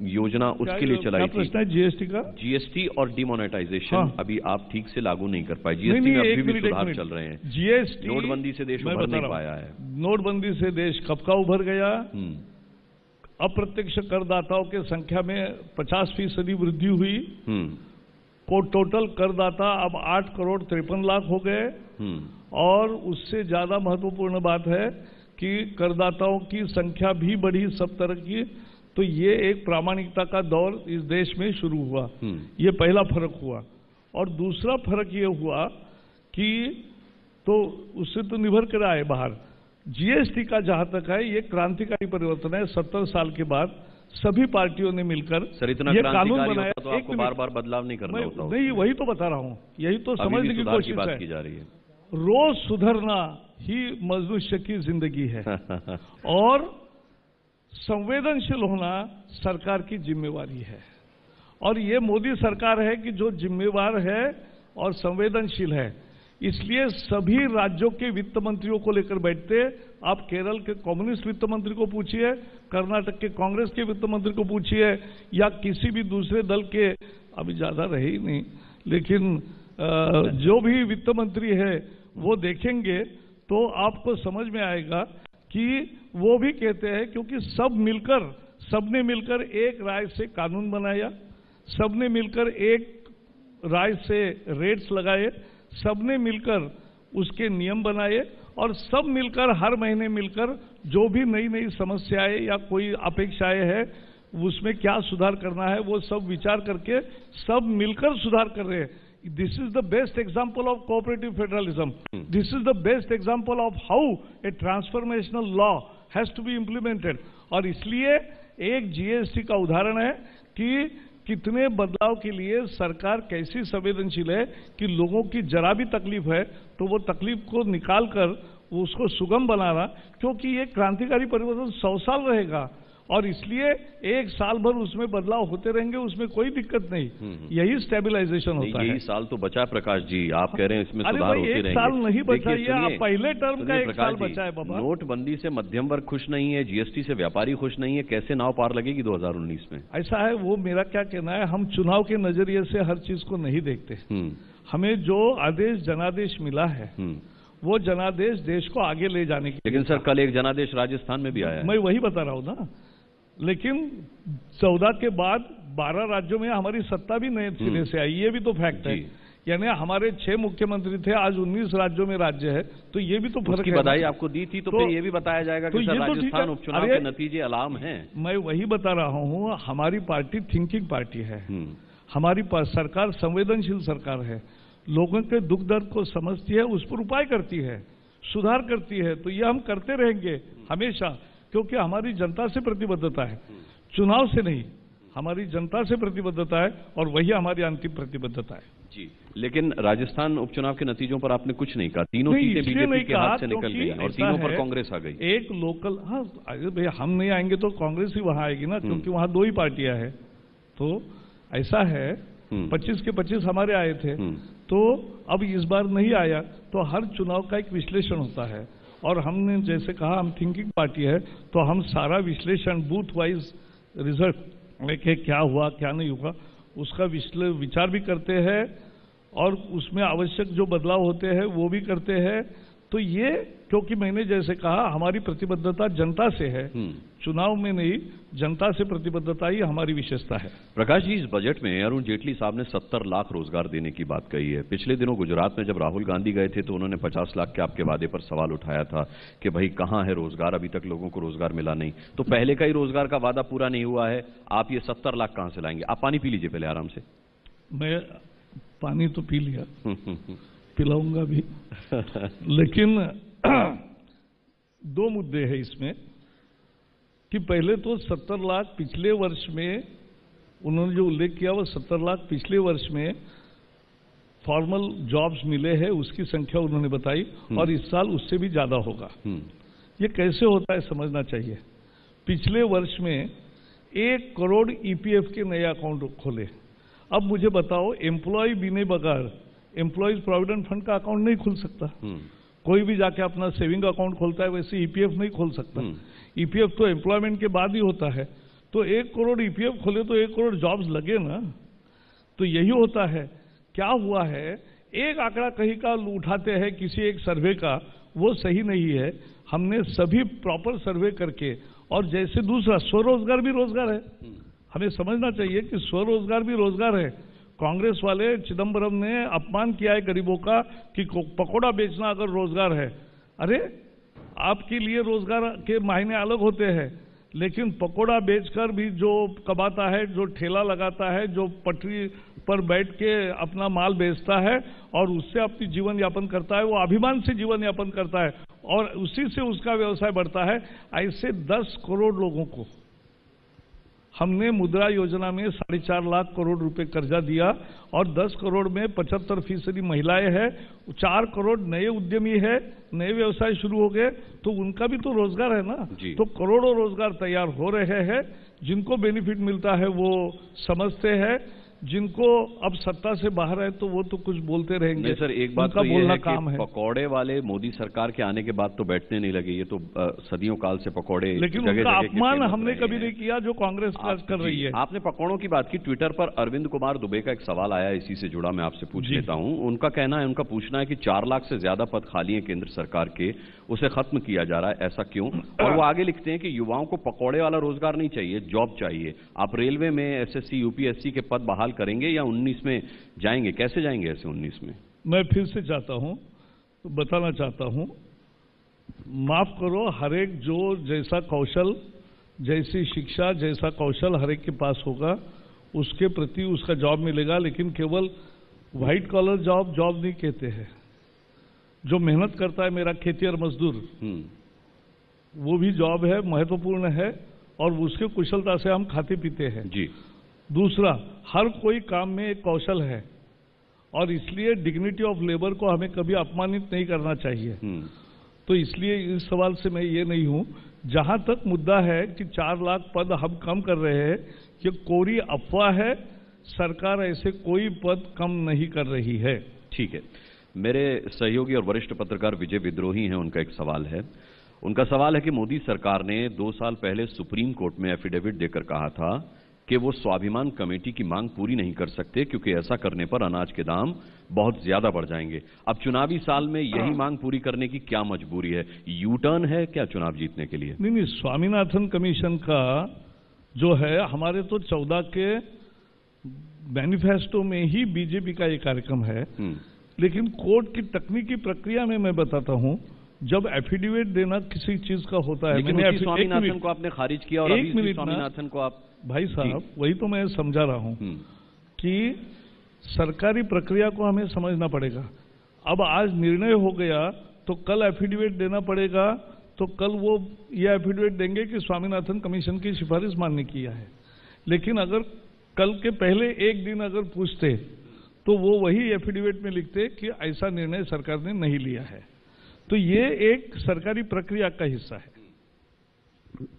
योजना उसके लिए चलाई थी जीएसटी का, जीएसटी और डिमोनेटाइजेशन अभी आप ठीक से लागू नहीं कर पाए। जीएसटी में अभी भी सुधार चल रहे हैं। जीएसटी नोटबंदी से देश उभर नहीं पाया है। नोटबंदी से देश कब का उभर गया? अप्रत्यक्ष करदाताओं की संख्या में 50% वृद्धि हुई। को टोटल करदाता अब 8 करोड़ 53 लाख हो गए। और उससे ज्यादा महत्वपूर्ण बात है कि करदाताओं की संख्या भी बढ़ी सब तरह की। तो ये एक प्रामाणिकता का दौर इस देश में शुरू हुआ। ये पहला फर्क हुआ। और दूसरा फर्क ये हुआ कि तो उससे तो निभर कर आए बाहर। जीएसटी का जहां तक है, ये क्रांतिकारी परिवर्तन है। 70 साल के बाद सभी पार्टियों ने मिलकर ये कानून बनाया। तो आपको बार-बार बदलाव नहीं करना होता। नहीं, वही तो बता रहा हूं, यही तो समझने की कोशिश बात की जा रही है। रोज सुधरना ही मनुष्य की जिंदगी है। और संवेदनशील होना सरकार की जिम्मेवारी है। और ये मोदी सरकार है कि जो जिम्मेवार है और संवेदनशील है। इसलिए सभी राज्यों के वित्त मंत्रियों को लेकर बैठते। आप केरल के कम्युनिस्ट वित्त मंत्री को पूछिए, कर्नाटक के कांग्रेस के वित्त मंत्री को पूछिए, या किसी भी दूसरे दल के, अभी ज्यादा रहे ही नहीं, लेकिन जो भी वित्त मंत्री है वो देखेंगे तो आपको समझ में आएगा कि वो भी कहते हैं, क्योंकि सबने मिलकर एक राय से कानून बनाया, सबने मिलकर एक राय से रेट्स लगाए, सबने मिलकर उसके नियम बनाए, और सब मिलकर हर महीने मिलकर जो भी नई नई समस्याएं या कोई अपेक्षाएं है उसमें क्या सुधार करना है वो सब विचार करके सब मिलकर सुधार कर रहे हैं। This is the best example of cooperative federalism. This is the best example of how a transformational law has to be implemented. और इसलिए एक जीएसटी का उदाहरण है कि कितने बदलाव के लिए सरकार कैसी संवेदनशील है कि लोगों की जरा भी तकलीफ है तो वो तकलीफ को निकालकर उसको सुगम बनाना, क्योंकि ये क्रांतिकारी परिवर्तन 100 साल रहेगा। और इसलिए एक साल भर उसमें बदलाव होते रहेंगे, उसमें कोई दिक्कत नहीं। यही स्टेबलाइजेशन होता है। यही साल तो बचा प्रकाश जी, आप कह रहे हैं इसमें सुधार होते रहेंगे। एक साल नहीं बचा, ये आप पहले टर्म का एक साल बचा है बाबा। नोटबंदी से मध्यम वर्ग खुश नहीं है, जीएसटी से व्यापारी खुश नहीं है, कैसे नाव पार लगेगी 2019 में? ऐसा है, वो मेरा क्या कहना है, हम चुनाव के नजरिए से हर चीज को नहीं देखते। हमें जो आदेश जनादेश मिला है वो जनादेश देश को आगे ले जाने की। लेकिन सर कल एक जनादेश राजस्थान में भी आया है। मैं वही बता रहा हूं ना। लेकिन 14 के बाद 12 राज्यों में हमारी सत्ता भी नए सिरे से आई, ये भी तो फैक्ट है। यानी हमारे 6 मुख्यमंत्री थे, आज 19 राज्यों में राज्य है, तो ये भी तो फर्क है। उसकी बधाई आपको दी थी, तो फिर ये भी बताया जाएगा कि सर राजस्थान उपचुनाव के नतीजे अलार्म हैं। मैं वही बता रहा हूँ, हमारी पार्टी थिंकिंग पार्टी है। हमारी सरकार संवेदनशील सरकार है, लोगों के दुख दर्द को समझती है, उस पर उपाय करती है, सुधार करती है। तो ये हम करते रहेंगे हमेशा, क्योंकि हमारी जनता से प्रतिबद्धता है, चुनाव से नहीं। हमारी जनता से प्रतिबद्धता है और वही हमारी अंतिम प्रतिबद्धता है। जी, लेकिन राजस्थान उपचुनाव के नतीजों पर आपने कुछ नहीं कहा। तीनों सीटें बीजेपी के हाथ से निकल गई और तीनों पर कांग्रेस आ गई। एक लोकल, हाँ भाई हम नहीं आएंगे तो कांग्रेस ही वहां आएगी ना, क्योंकि वहां 2 ही पार्टियां हैं। तो ऐसा है, 25 के 25 हमारे आए थे, तो अब इस बार नहीं आया। तो हर चुनाव का एक विश्लेषण होता है, और हमने जैसे कहा हम थिंकिंग पार्टी है, तो हम सारा विश्लेषण बूथ वाइज रिजल्ट लेके क्या हुआ क्या नहीं हुआ उसका विचार भी करते हैं, और उसमें आवश्यक जो बदलाव होते हैं वो भी करते हैं। तो ये, क्योंकि मैंने जैसे कहा हमारी प्रतिबद्धता जनता से है, चुनाव में नहीं, जनता से प्रतिबद्धता ही हमारी विशेषता है। प्रकाश जी, इस बजट में अरुण जेटली साहब ने 70 लाख रोजगार देने की बात कही है। पिछले दिनों गुजरात में जब राहुल गांधी गए थे तो उन्होंने 50 लाख के आपके वादे पर सवाल उठाया था कि भाई कहां है रोजगार, अभी तक लोगों को रोजगार मिला नहीं। तो पहले का ही रोजगार का वादा पूरा नहीं हुआ है, आप ये 70 लाख कहां से लाएंगे? आप पानी पी लीजिए पहले आराम से। मैं पानी तो पी लिया, पिलाऊंगा भी। लेकिन 2 मुद्दे हैं इसमें कि पहले तो 70 लाख पिछले वर्ष में उन्होंने जो उल्लेख किया वो 70 लाख पिछले वर्ष में फॉर्मल जॉब्स मिले हैं उसकी संख्या उन्होंने बताई, और इस साल उससे भी ज्यादा होगा। ये कैसे होता है समझना चाहिए। पिछले वर्ष में 1 करोड़ ईपीएफ के नए अकाउंट खोले। अब मुझे बताओ, एम्प्लॉय बिने बगैर एम्प्लॉयज प्रोविडेंट फंड का अकाउंट नहीं खुल सकता। कोई भी जाके अपना सेविंग अकाउंट खोलता है, वैसे ईपीएफ नहीं खोल सकता। ईपीएफ तो एम्प्लॉयमेंट के बाद ही होता है। तो 1 करोड़ ईपीएफ खोले तो 1 करोड़ जॉब्स लगे ना। तो यही होता है। क्या हुआ है, एक आंकड़ा कहीं का उठाते हैं किसी एक सर्वे का, वो सही नहीं है। हमने सभी प्रॉपर सर्वे करके, और जैसे दूसरा स्वरोजगार भी रोजगार है, हमें समझना चाहिए कि स्वरोजगार भी रोजगार है। कांग्रेस वाले चिदम्बरम ने अपमान किया है गरीबों का कि पकोड़ा बेचना अगर रोजगार है। अरे आपके लिए रोजगार के मायने अलग होते हैं, लेकिन पकोड़ा बेचकर भी जो कमाता है, जो ठेला लगाता है, जो पटरी पर बैठ के अपना माल बेचता है और उससे अपनी जीवन यापन करता है, वो अभिमान से जीवन यापन करता है और उसी से उसका व्यवसाय बढ़ता है। ऐसे 10 करोड़ लोगों को हमने मुद्रा योजना में 4.5 लाख करोड़ रुपए कर्जा दिया, और 10 करोड़ में 75% महिलाएं हैं। 4 करोड़ नए उद्यमी है, नए व्यवसाय शुरू हो गए, तो उनका भी तो रोजगार है ना। तो करोड़ों रोजगार तैयार हो रहे हैं। जिनको बेनिफिट मिलता है वो समझते हैं, जिनको अब सत्ता से बाहर है तो वो तो कुछ बोलते रहेंगे। नहीं सर, एक बात तो ये है कि पकौड़े वाले मोदी सरकार के आने के बाद तो बैठने नहीं लगे। ये तो सदियों काल से पकौड़े, लेकिन उनका अपमान हमने कभी नहीं किया जो कांग्रेस कर रही है। आपने पकौड़ों की बात की। ट्विटर पर अरविंद कुमार दुबे का एक सवाल आया, इसी से जुड़ा मैं आपसे पूछ लेता हूं। उनका कहना है, उनका पूछना है कि 4 लाख से ज्यादा पद खाली हैं केंद्र सरकार के, उसे खत्म किया जा रहा है, ऐसा क्यों? और वो आगे लिखते हैं कि युवाओं को पकौड़े वाला रोजगार नहीं चाहिए, जॉब चाहिए। आप रेलवे में एसएससी यूपीएससी के पद बहाल करेंगे या 19 में जाएंगे? कैसे जाएंगे ऐसे 19 में? मैं फिर से बताना चाहता हूं, माफ करो, हर एक जो जैसा कौशल, जैसी शिक्षा, जैसा कौशल हर एक के पास होगा, उसके प्रति उसका जॉब मिलेगा। लेकिन केवल व्हाइट कॉलर जॉब नहीं कहते हैं। जो मेहनत करता है, मेरा खेतिहर मजदूर, वो भी जॉब है, महत्वपूर्ण है, और उसके कुशलता से हम खाते पीते हैं जी। दूसरा, हर कोई काम में एक कौशल है, और इसलिए डिग्निटी ऑफ लेबर को हमें कभी अपमानित नहीं करना चाहिए। तो इसलिए इस सवाल से मैं ये नहीं हूं। जहां तक मुद्दा है कि 4 लाख पद हम कम कर रहे हैं, ये कोरी अफवाह है। सरकार ऐसे कोई पद कम नहीं कर रही है। ठीक है। मेरे सहयोगी और वरिष्ठ पत्रकार विजय विद्रोही हैं, उनका एक सवाल है। उनका सवाल है कि मोदी सरकार ने 2 साल पहले सुप्रीम कोर्ट में एफिडेविट देकर कहा था कि वो स्वाभिमान कमेटी की मांग पूरी नहीं कर सकते, क्योंकि ऐसा करने पर अनाज के दाम बहुत ज्यादा बढ़ जाएंगे। अब चुनावी साल में यही मांग पूरी करने की क्या मजबूरी है? यू टर्न है क्या चुनाव जीतने के लिए? नहीं, स्वामीनाथन कमीशन का जो है, हमारे तो 14 के मैनिफेस्टो में ही बीजेपी का ये कार्यक्रम है। लेकिन कोर्ट की तकनीकी प्रक्रिया में मैं बताता हूं, जब एफिडेविट देना किसी चीज का होता है, मैंने स्वामीनाथन को आपने खारिज किया और अभी स्वामीनाथन को आप, भाई साहब, वही तो मैं समझा रहा हूं कि सरकारी प्रक्रिया को हमें समझना पड़ेगा। अब आज निर्णय हो गया तो कल एफिडेविट देना पड़ेगा, तो कल वो ये एफिडेविट देंगे कि स्वामीनाथन कमीशन की सिफारिश मान्य किया है। लेकिन अगर कल के पहले एक दिन अगर पूछते तो वो वही एफिडेविट में लिखते कि ऐसा निर्णय सरकार ने नहीं लिया है। तो ये एक सरकारी प्रक्रिया का हिस्सा है।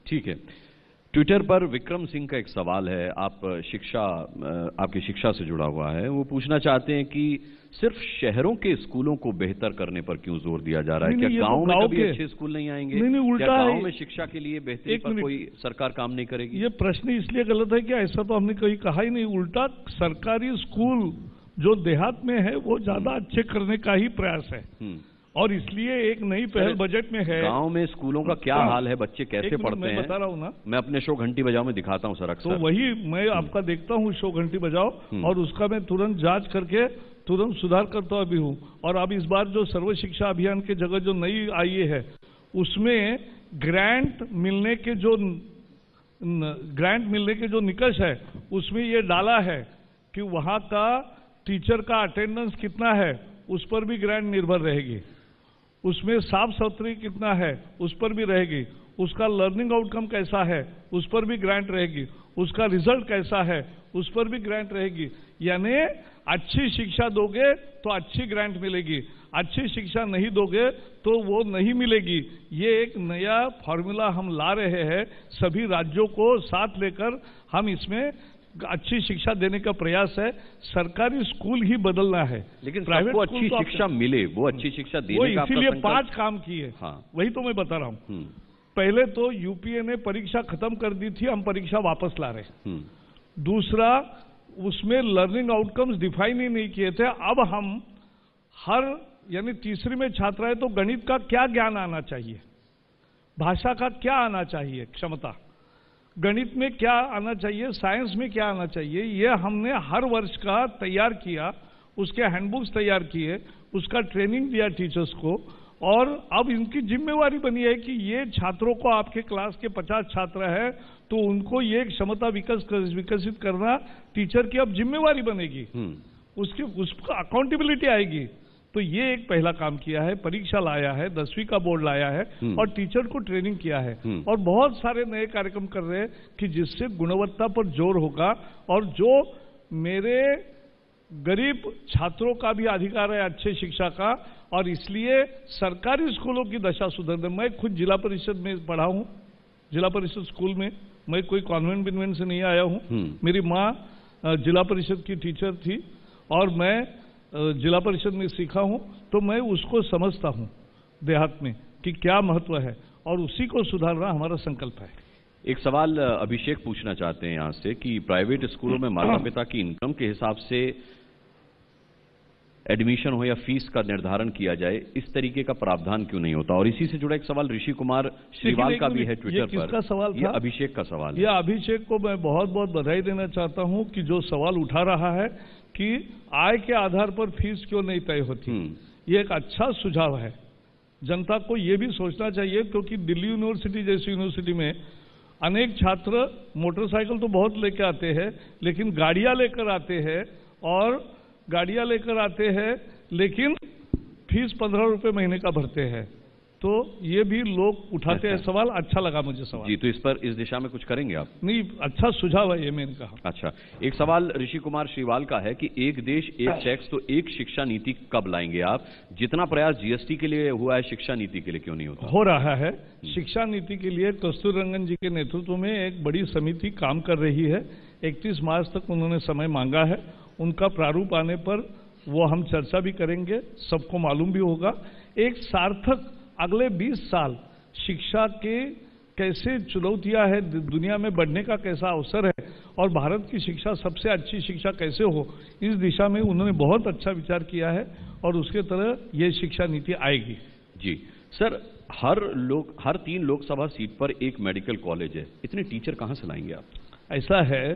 ठीक है। ट्विटर पर विक्रम सिंह का एक सवाल है, आपकी शिक्षा से जुड़ा हुआ है। वो पूछना चाहते हैं कि सिर्फ शहरों के स्कूलों को बेहतर करने पर क्यों जोर दिया जा रहा है? क्या गांव में कभी अच्छे स्कूल नहीं आएंगे? उल्टा, क्या गांव में शिक्षा के लिए बेहतरी पर कोई सरकार काम नहीं करेगी? ये प्रश्न इसलिए गलत है कि ऐसा तो हमने कहीं कहा ही नहीं। उल्टा, सरकारी स्कूल जो देहात में है वो ज्यादा अच्छे करने का ही प्रयास है, और इसलिए एक नई पहल बजट में है। गांव में स्कूलों का क्या हाल है, बच्चे कैसे पढ़ते हैं? बता रहा हूं ना, मैं अपने शो घंटी बजाओ में दिखाता हूं सर अक्सर। तो वही मैं आपका देखता हूं शो घंटी बजाओ, और उसका मैं तुरंत जांच करके तुरंत सुधार करता भी हूं। और अब इस बार जो सर्व शिक्षा अभियान के जगह जो नई आई है, उसमें ग्रांट मिलने के जो निकष है, उसमें ये डाला है कि वहां का टीचर का अटेंडेंस कितना है, उस पर भी ग्रांट निर्भर रहेगी। उसमें साफ सुथरी कितना है उस पर भी रहेगी, उसका लर्निंग आउटकम कैसा है उस पर भी ग्रांट रहेगी, उसका रिजल्ट कैसा है उस पर भी ग्रांट रहेगी। यानी अच्छी शिक्षा दोगे तो अच्छी ग्रांट मिलेगी, अच्छी शिक्षा नहीं दोगे तो वो नहीं मिलेगी। ये एक नया फॉर्मूला हम ला रहे हैं, सभी राज्यों को साथ लेकर हम इसमें अच्छी शिक्षा देने का प्रयास है। सरकारी स्कूल ही बदलना है, लेकिन सबको अच्छी शिक्षा मिले, वो अच्छी शिक्षा देने का इसीलिए 5 काम किए। हाँ, वही तो मैं बता रहा हूं। पहले तो यूपीए ने परीक्षा खत्म कर दी थी, हम परीक्षा वापस ला रहे। दूसरा, उसमें लर्निंग आउटकम्स डिफाइन ही नहीं किए थे। अब हम यानी तीसरी में छात्र है तो गणित का क्या ज्ञान आना चाहिए, भाषा का क्या आना चाहिए क्षमता, गणित में क्या आना चाहिए, साइंस में क्या आना चाहिए, ये हमने हर वर्ष का तैयार किया, उसके हैंडबुक्स तैयार किए, उसका ट्रेनिंग दिया टीचर्स को। और अब इनकी जिम्मेवारी बनी है कि ये छात्रों को, आपके क्लास के 50 छात्र है तो उनको ये क्षमता विकसित करना टीचर की अब जिम्मेवारी बनेगी, उसको अकाउंटेबिलिटी आएगी। तो ये एक पहला काम किया है, परीक्षा लाया है, 10वीं का बोर्ड लाया है और टीचर को ट्रेनिंग किया है। और बहुत सारे नए कार्यक्रम कर रहे हैं कि जिससे गुणवत्ता पर जोर होगा और जो मेरे गरीब छात्रों का भी अधिकार है अच्छे शिक्षा का, और इसलिए सरकारी स्कूलों की दशा सुधरने। मैं खुद जिला परिषद में पढ़ा हूं, जिला परिषद स्कूल में, मैं कोई कॉन्वेंट बिन्वेंट से नहीं आया हूं। मेरी माँ जिला परिषद की टीचर थी और मैं जिला परिषद में सीखा हूं, तो मैं उसको समझता हूं देहात में कि क्या महत्व है और उसी को सुधारना हमारा संकल्प है। एक सवाल अभिषेक पूछना चाहते हैं यहां से कि प्राइवेट स्कूलों में माता पिता की इनकम के हिसाब से एडमिशन हो या फीस का निर्धारण किया जाए, इस तरीके का प्रावधान क्यों नहीं होता? और इसी से जुड़ा एक सवाल ऋषि कुमार श्रीवाल का भी है ट्विटर पर। किसका सवाल था? ये अभिषेक का सवाल है। ये अभिषेक को मैं बहुत बहुत बधाई देना चाहता हूं कि जो सवाल उठा रहा है कि आय के आधार पर फीस क्यों नहीं तय होती। ये एक अच्छा सुझाव है, जनता को ये भी सोचना चाहिए, क्योंकि दिल्ली यूनिवर्सिटी जैसी यूनिवर्सिटी में अनेक छात्र मोटरसाइकिल तो बहुत लेकर आते हैं, लेकिन गाड़ियां लेकर आते हैं लेकिन फीस 15 रुपए महीने का भरते हैं। तो ये भी लोग उठाते हैं सवाल। अच्छा लगा मुझे सवाल जी। तो इस दिशा में कुछ करेंगे आप? नहीं, अच्छा सुझाव है ये, मैंने कहा। अच्छा, एक सवाल ऋषि कुमार श्रीवाल का है कि एक देश एक टैक्स, तो एक शिक्षा नीति कब लाएंगे आप? जितना प्रयास जीएसटी के लिए हुआ है, शिक्षा नीति के लिए क्यों नहीं होता? हो रहा है। शिक्षा नीति के लिए कस्तूररंगन जी के नेतृत्व में एक बड़ी समिति काम कर रही है। 31 मार्च तक उन्होंने समय मांगा है। उनका प्रारूप आने पर वो हम चर्चा भी करेंगे, सबको मालूम भी होगा। एक सार्थक अगले 20 साल शिक्षा के कैसे चुनौतियां है, दुनिया में बढ़ने का कैसा अवसर है और भारत की शिक्षा सबसे अच्छी शिक्षा कैसे हो, इस दिशा में उन्होंने बहुत अच्छा विचार किया है और उसके तरह ये शिक्षा नीति आएगी। जी सर, हर 3 लोकसभा सीट पर एक मेडिकल कॉलेज है, इतने टीचर कहां से लाएंगे आप? ऐसा है,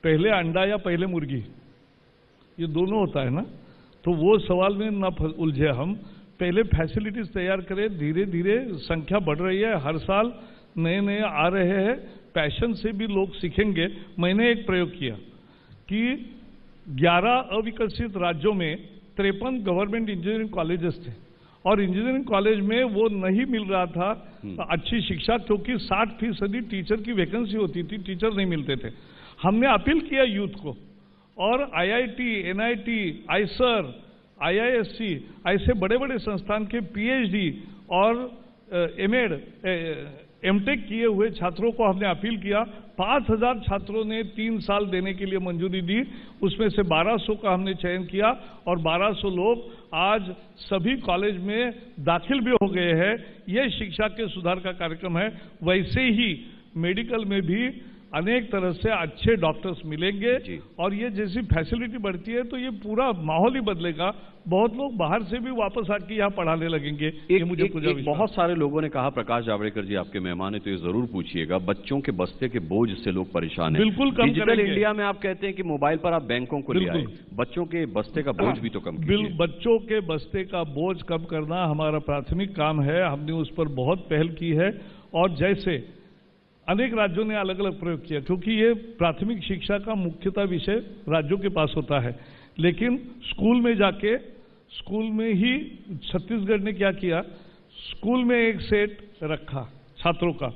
पहले अंडा या पहले मुर्गी, ये दोनों होता है ना, तो वो सवाल में ना उलझे हम। पहले फैसिलिटीज तैयार करें, धीरे धीरे संख्या बढ़ रही है, हर साल नए नए आ रहे हैं, पैशन से भी लोग सीखेंगे। मैंने एक प्रयोग किया कि 11 अविकसित राज्यों में 53 गवर्नमेंट इंजीनियरिंग कॉलेजेस थे और इंजीनियरिंग कॉलेज में वो नहीं मिल रहा था अच्छी शिक्षा, क्योंकि 60% टीचर की वैकेंसी होती थी, टीचर नहीं मिलते थे। हमने अपील किया यूथ को और आईआईटी, एनआईटी, आईसर, आईआईएससी ऐसे बड़े बड़े संस्थान के पीएचडी और एमएड, एमटेक किए हुए छात्रों को हमने अपील किया। 5000 छात्रों ने 3 साल देने के लिए मंजूरी दी, उसमें से 1200 का हमने चयन किया और 1200 लोग आज सभी कॉलेज में दाखिल भी हो गए हैं। यह शिक्षा के सुधार का कार्यक्रम है। वैसे ही मेडिकल में भी अनेक तरह से अच्छे डॉक्टर्स मिलेंगे और ये जैसी फैसिलिटी बढ़ती है तो ये पूरा माहौल ही बदलेगा। बहुत लोग बाहर से भी वापस आके यहाँ पढ़ाने लगेंगे। बहुत सारे लोगों ने कहा, प्रकाश जावड़ेकर जी आपके मेहमान है तो ये जरूर पूछिएगा, बच्चों के बस्ते के बोझ से लोग परेशान हैं। बिल्कुल कम डिजिटल इंडिया में आप कहते हैं कि मोबाइल पर आप बैंकों को ले आए, बच्चों के बस्ते का बोझ भी तो कम कीजिए। बच्चों के बस्ते का बोझ कम करना हमारा प्राथमिक काम है। हमने उस पर बहुत पहल की है और जैसे अनेक राज्यों ने अलग अलग प्रयोग किया, क्योंकि ये प्राथमिक शिक्षा का मुख्यतः विषय राज्यों के पास होता है, लेकिन स्कूल में जाके स्कूल में ही छत्तीसगढ़ ने क्या किया, स्कूल में एक सेट रखा छात्रों का,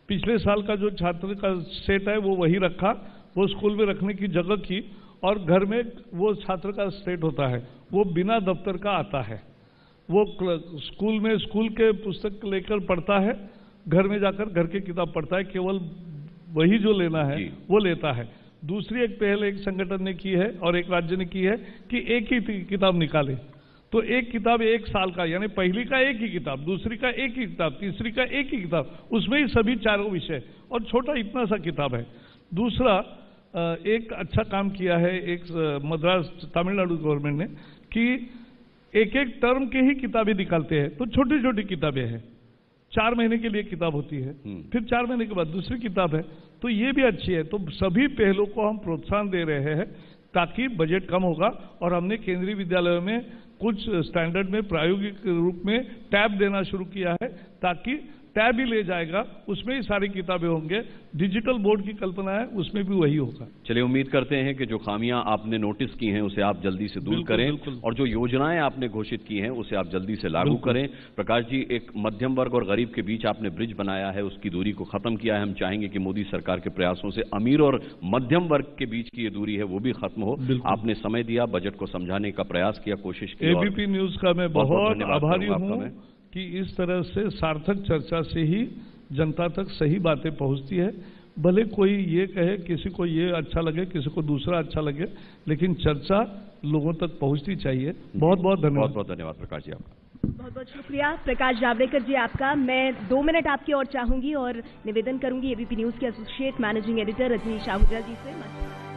पिछले साल का जो छात्र का सेट है वो वही रखा, वो स्कूल में रखने की जगह की, और घर में वो छात्र का सेट होता है वो बिना दफ्तर का आता है, वो स्कूल में स्कूल के पुस्तक लेकर पढ़ता है, घर में जाकर घर की किताब पढ़ता है, केवल वही जो लेना है वो लेता है। दूसरी एक पहल एक संगठन ने की है और एक राज्य ने की है कि एक ही किताब निकाले, तो एक किताब एक साल का, यानी पहली का एक ही किताब, दूसरी का एक ही किताब, तीसरी का एक ही किताब, उसमें ही सभी चारों विषय, और छोटा इतना सा किताब है। दूसरा एक अच्छा काम किया है एक मद्रास तमिलनाडु गवर्नमेंट ने कि एक एक टर्म के ही किताबें निकालते हैं, तो छोटी छोटी किताबें हैं, 4 महीने के लिए किताब होती है, फिर 4 महीने के बाद दूसरी किताब है, तो ये भी अच्छी है। तो सभी पहलों को हम प्रोत्साहन दे रहे हैं ताकि बजट कम होगा, और हमने केंद्रीय विद्यालयों में कुछ स्टैंडर्ड में प्रायोगिक रूप में टैब देना शुरू किया है, ताकि टैब ही ले जाएगा, उसमें ही सारी किताबें होंगे। डिजिटल बोर्ड की कल्पना है, उसमें भी वही होगा। चलिए, उम्मीद करते हैं कि जो खामियां आपने नोटिस की हैं उसे आप जल्दी से दूर करें, और जो योजनाएं आपने घोषित की हैं उसे आप जल्दी से लागू करें। प्रकाश जी, एक मध्यम वर्ग और गरीब के बीच आपने ब्रिज बनाया है, उसकी दूरी को खत्म किया है। हम चाहेंगे कि मोदी सरकार के प्रयासों से अमीर और मध्यम वर्ग के बीच की ये दूरी है वो भी खत्म हो। आपने समय दिया, बजट को समझाने का प्रयास किया, कोशिश की। एबीपी न्यूज का मैं बहुत आभारी हूँ कि इस तरह से सार्थक चर्चा से ही जनता तक सही बातें पहुंचती है। भले कोई ये कहे, किसी को ये अच्छा लगे, किसी को दूसरा अच्छा लगे, लेकिन चर्चा लोगों तक पहुंचनी चाहिए। बहुत बहुत धन्यवाद। बहुत बहुत धन्यवाद प्रकाश जी आपका। बहुत बहुत शुक्रिया प्रकाश जावड़ेकर जी आपका। मैं 2 मिनट आपकी ओर चाहूंगी और निवेदन करूंगी एबीपी न्यूज के associate managing editor Rajnish Ahuja ji से।